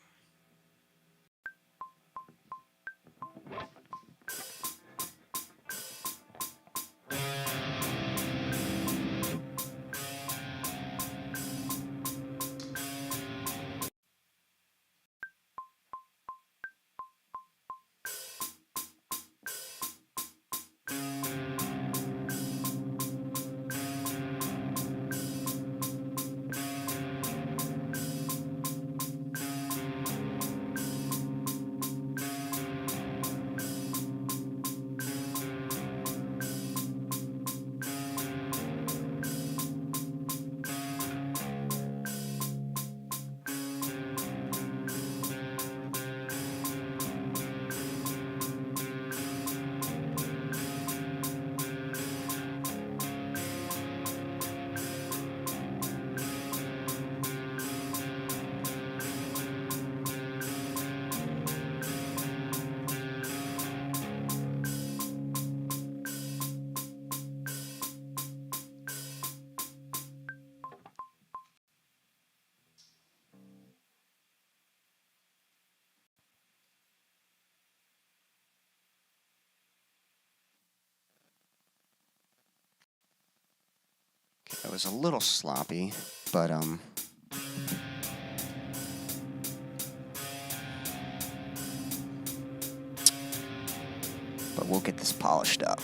That was a little sloppy, but we'll get this polished up.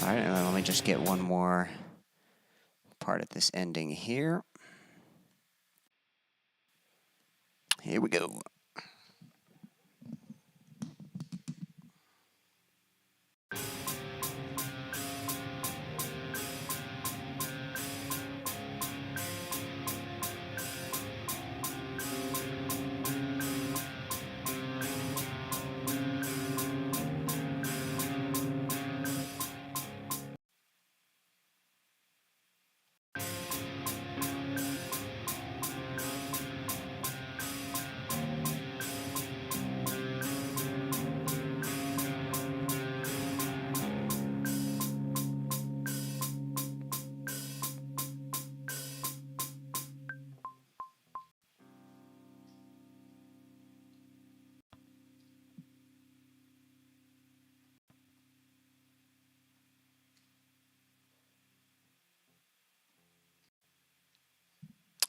All right, let me just get one more part at this ending here. Here we go.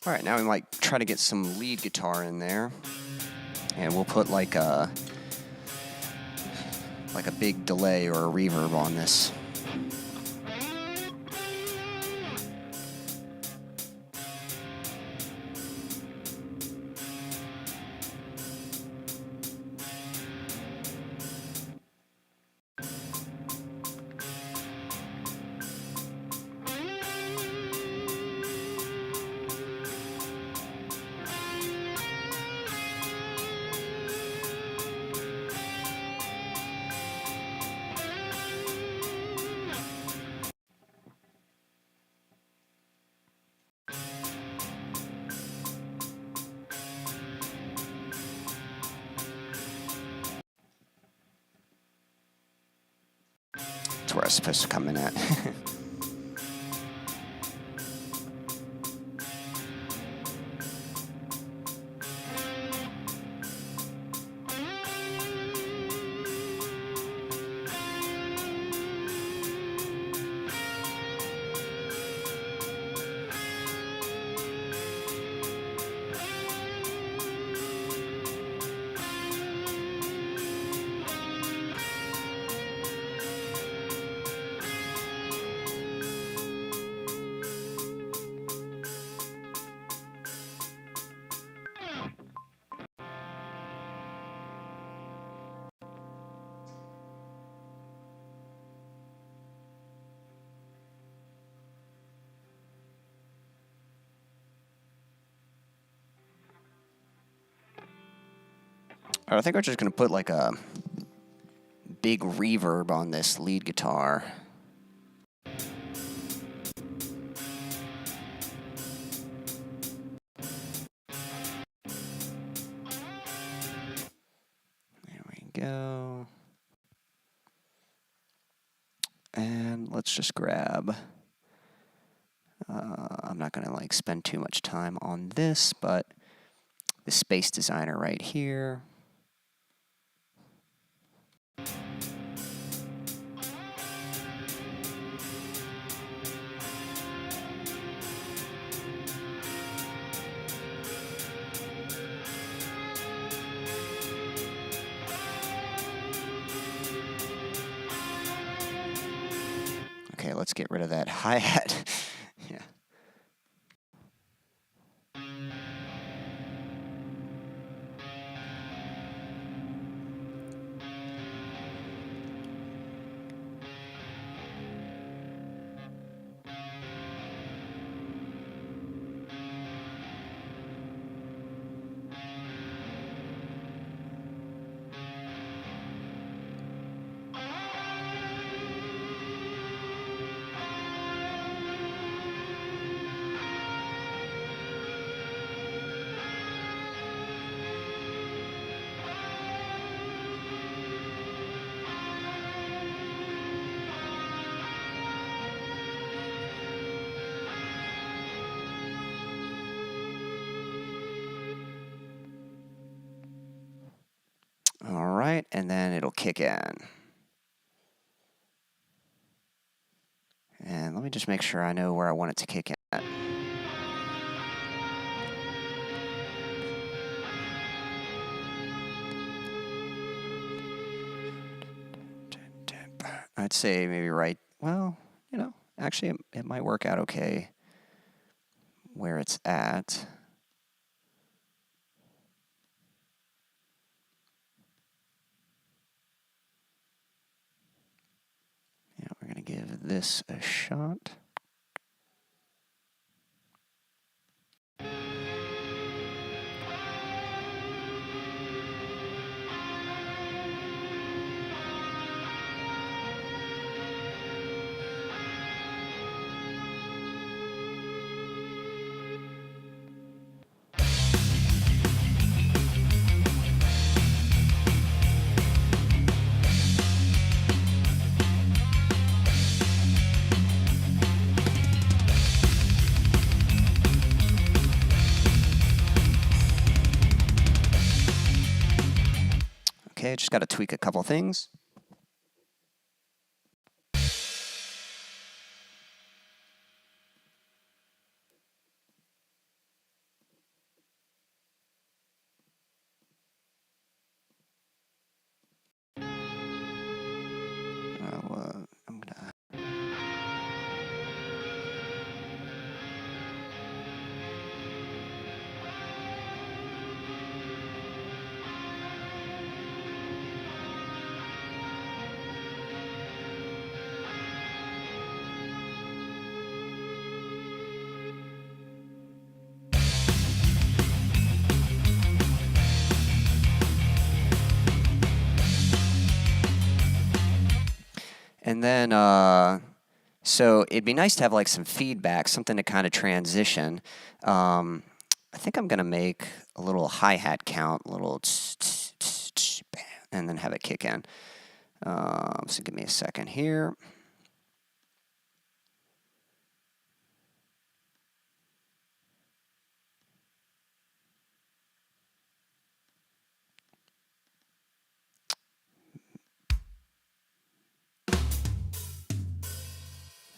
All right, now we might try to get some lead guitar in there, and we'll put like a big delay or a reverb on this. That's where I was supposed to come in at. I think we're just going to put like a big reverb on this lead guitar. There we go. And let's just grab, I'm not going to like spend too much time on this, but the space designer right here. Okay, let's get rid of that hi-hat. Yeah. All right, and then it'll kick in. And let me just make sure I know where I want it to kick in at. I'd say maybe right, well, you know, actually it might work out okay where it's at. Yeah, we're going to give this a shot. Okay, just got to tweak a couple things. I'm gonna. And then, so it'd be nice to have like some feedback, something to kind of transition. I think I'm going to make a little hi-hat count, a little and then have it kick in. So give me a second here.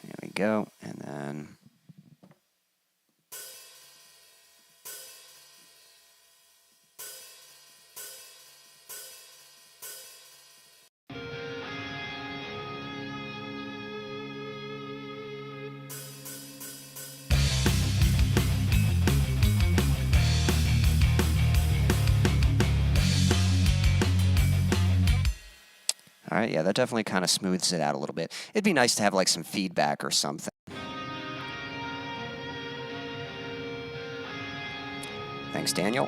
There we go, and then all right, yeah, that definitely kind of smooths it out a little bit. It'd be nice to have like some feedback or something. Thanks, Daniel.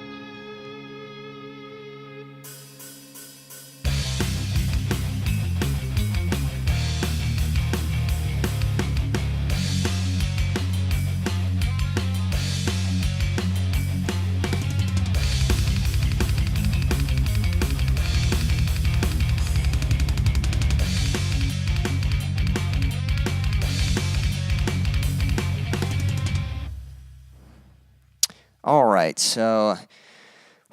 All right, so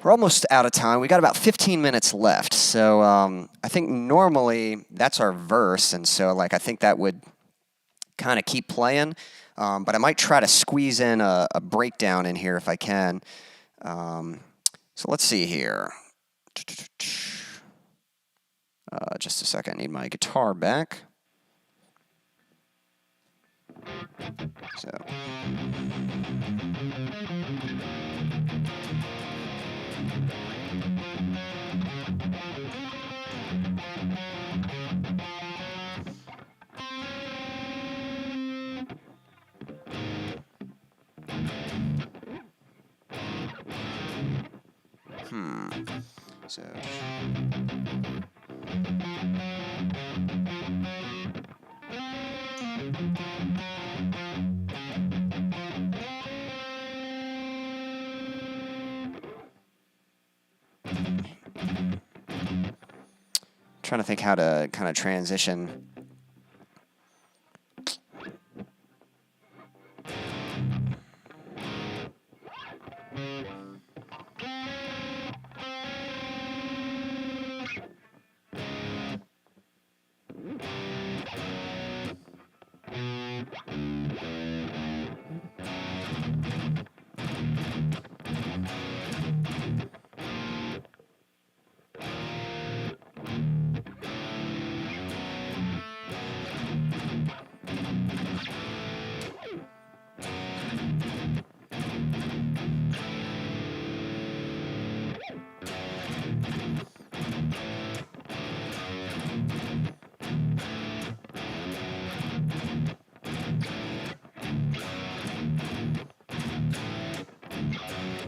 we're almost out of time. We got about 15 minutes left. So I think normally that's our verse, and so like I think that would kind of keep playing. But I might try to squeeze in a breakdown in here if I can. So let's see here. Just a second. I need my guitar back. So. So. Trying to think how to kind of transition.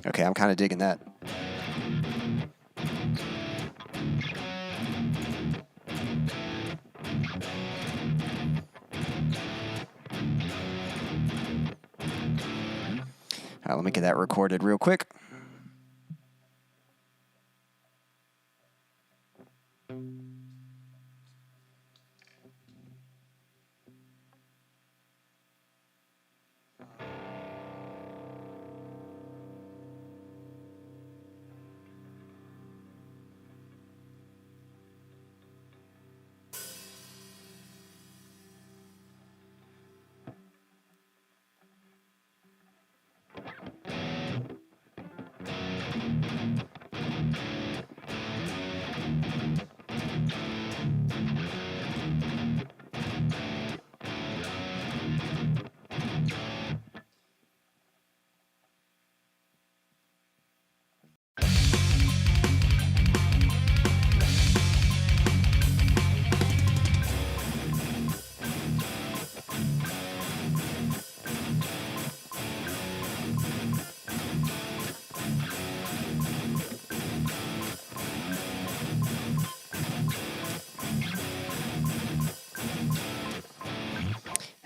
Okay, I'm kind of digging that. All right, let me get that recorded real quick.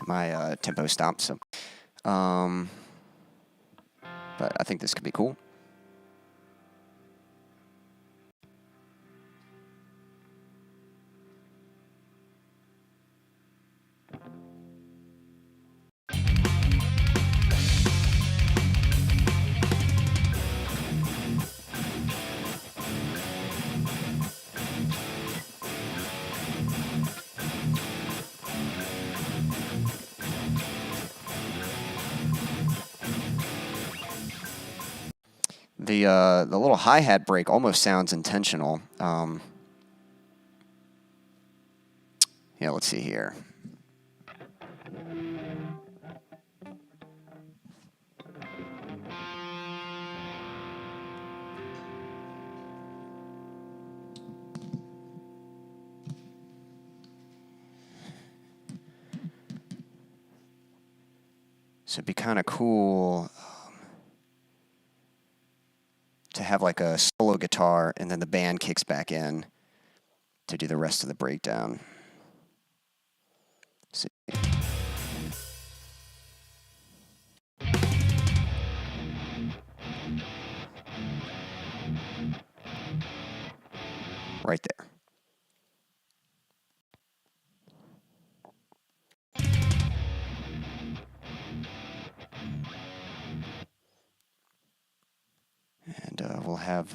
My tempo stopped, so but I think this could be cool. The little hi-hat break almost sounds intentional. Yeah, let's see here. So it'd be kind of cool to have like a solo guitar and then the band kicks back in to do the rest of the breakdown. Let's see. Right there. we'll have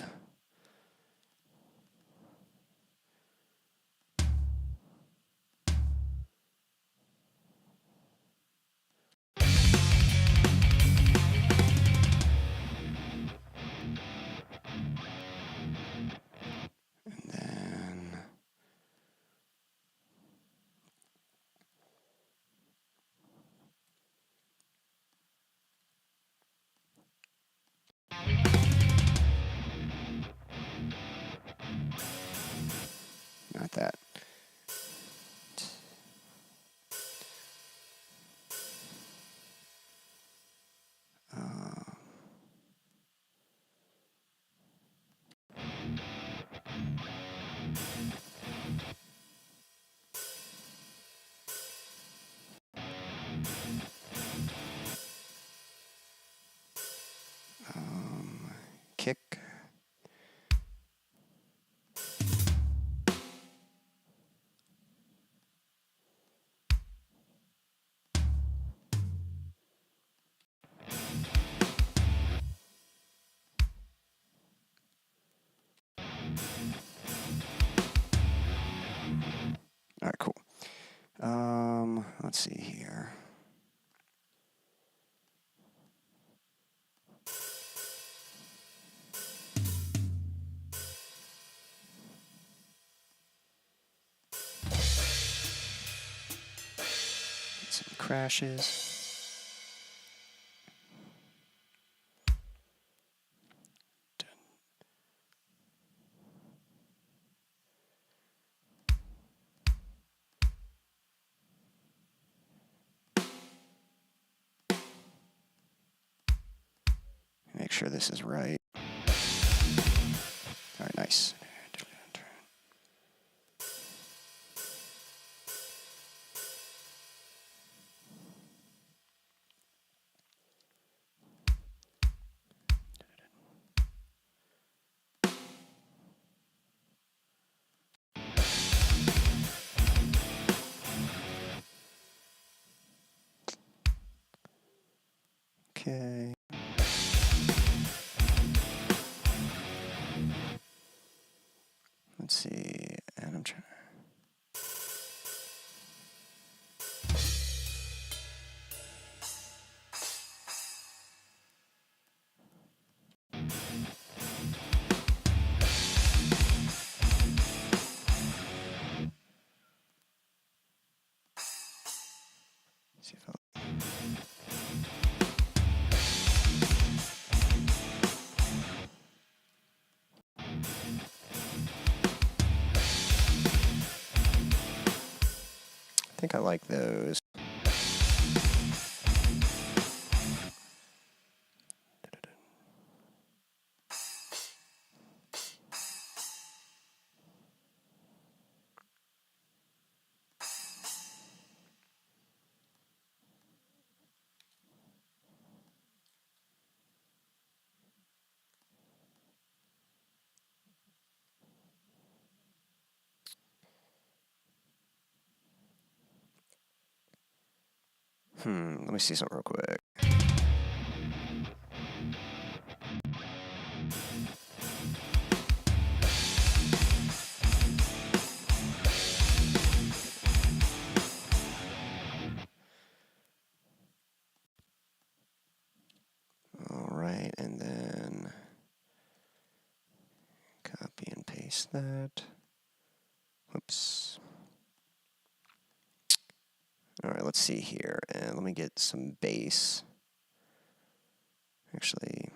not that. Kick. All right, cool. Let's see here. Get some crashes. Make sure this is right. All right, nice. Okay. Let's see, and I'm trying. See if I'll. I think I like those. Let me see something real quick. All right, and then copy and paste that. Whoops. All right, let's see here, and let me get some bass. Actually,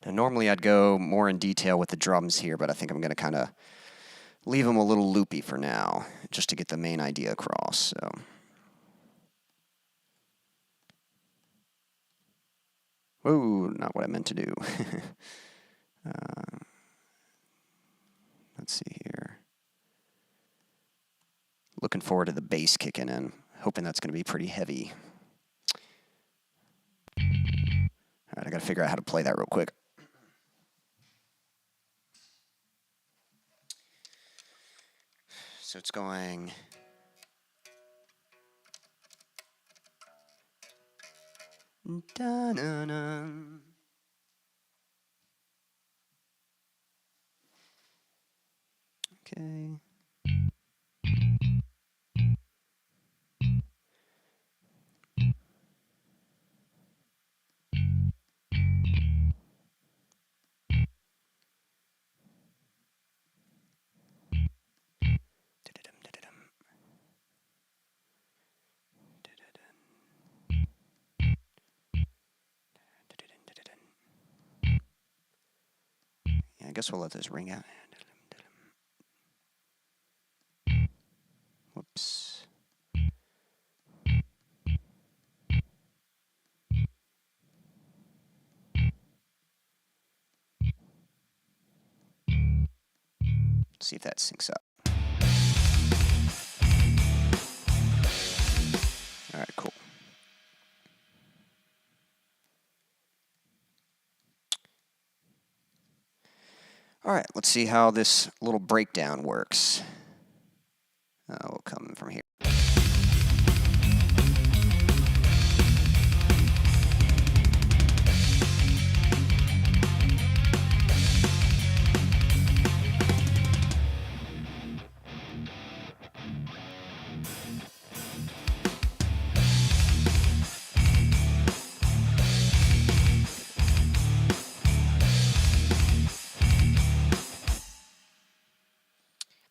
now normally I'd go more in detail with the drums here, but I think I'm going to kind of leave them a little loopy for now, just to get the main idea across. So. Whoa, not what I meant to do. Let's see here. Looking forward to the bass kicking in. Hoping that's going to be pretty heavy. All right, I got to figure out how to play that real quick. So it's going. Da-na-na. Okay. Yeah, I guess we'll let this ring out. Whoops. Let's see if that syncs up. All right, cool. All right, let's see how this little breakdown works. We'll come from here. I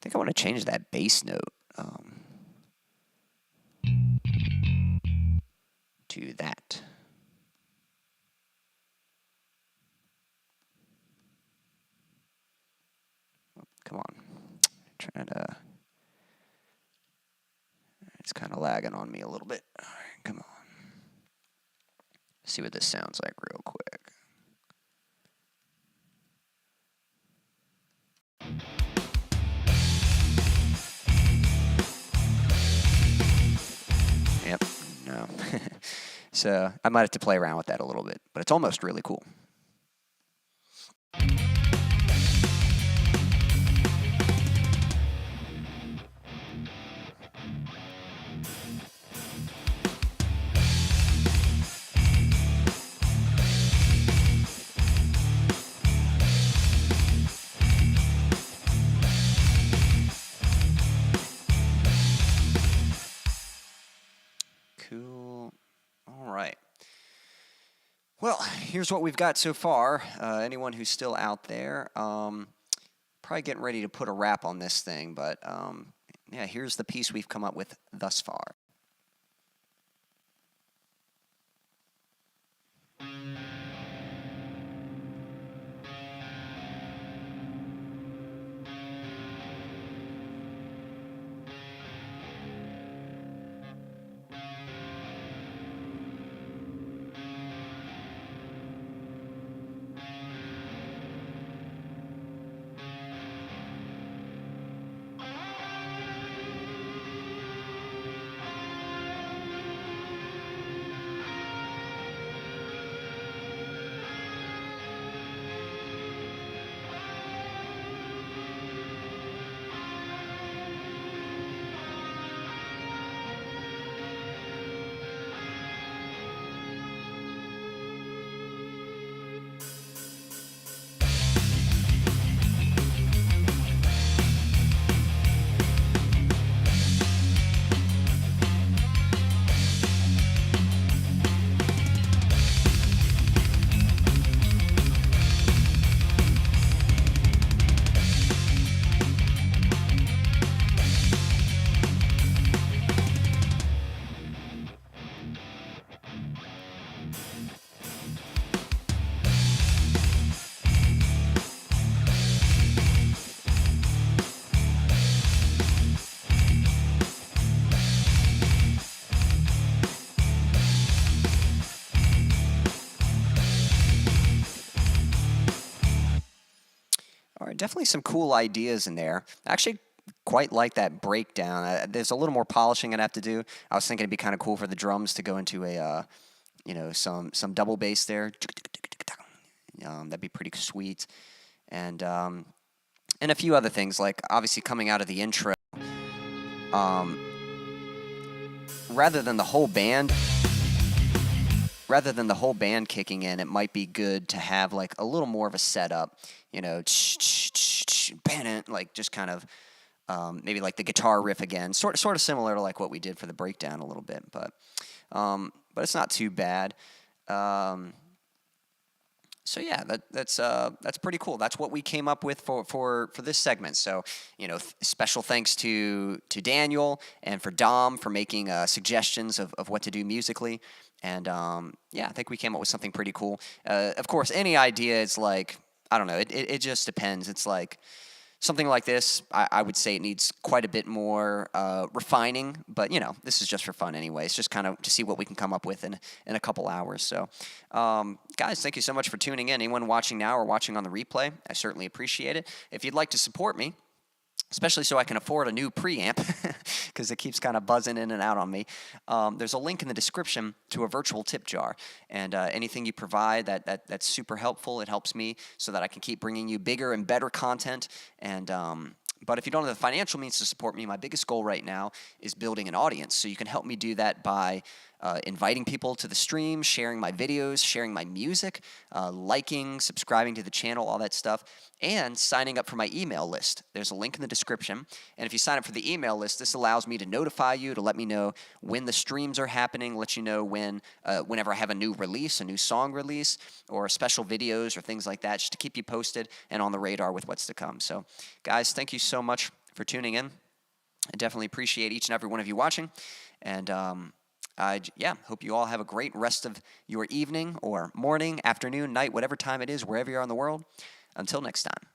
think I want to change that bass note to that. Oh, come on. Trying to. It's kind of lagging on me a little bit. All right, come on. See what this sounds like real quick. Yep, no. So I might have to play around with that a little bit, but it's almost really cool. Cool. All right. Well, here's what we've got so far. Anyone who's still out there, probably getting ready to put a wrap on this thing, but yeah, here's the piece we've come up with thus far. Definitely some cool ideas in there. I actually quite like that breakdown. There's a little more polishing I'd have to do. I was thinking it'd be kind of cool for the drums to go into a, you know, some double bass there. That'd be pretty sweet. And a few other things, like obviously coming out of the intro, rather than the whole band rather than the whole band kicking in, it might be good to have like a little more of a setup, you know, like just kind of maybe like the guitar riff again, sort of similar to like what we did for the breakdown a little bit, but it's not too bad. So yeah, that's pretty cool. That's what we came up with for this segment. So, you know, special thanks to Daniel and for Dom for making suggestions of what to do musically. And yeah, I think we came up with something pretty cool. Of course, any idea is like, I don't know, it just depends. It's like something like this, I would say it needs quite a bit more refining, but, you know, this is just for fun anyway. It's just kind of to see what we can come up with in a couple hours. So, guys, thank you so much for tuning in. Anyone watching now or watching on the replay, I certainly appreciate it. If you'd like to support me, especially so I can afford a new preamp, because it keeps kind of buzzing in and out on me. There's a link in the description to a virtual tip jar, and anything you provide, that's super helpful. It helps me so that I can keep bringing you bigger and better content, and but if you don't have the financial means to support me, my biggest goal right now is building an audience. So you can help me do that by inviting people to the stream, sharing my videos, sharing my music, liking, subscribing to the channel, all that stuff, and signing up for my email list. There's a link in the description. And if you sign up for the email list, this allows me to notify you, to let me know when the streams are happening, let you know whenever I have a new release, a new song release, or special videos or things like that, just to keep you posted and on the radar with what's to come. So, guys, thank you so much for tuning in. I definitely appreciate each and every one of you watching. And yeah, hope you all have a great rest of your evening or morning, afternoon, night, whatever time it is, wherever you are in the world. Until next time.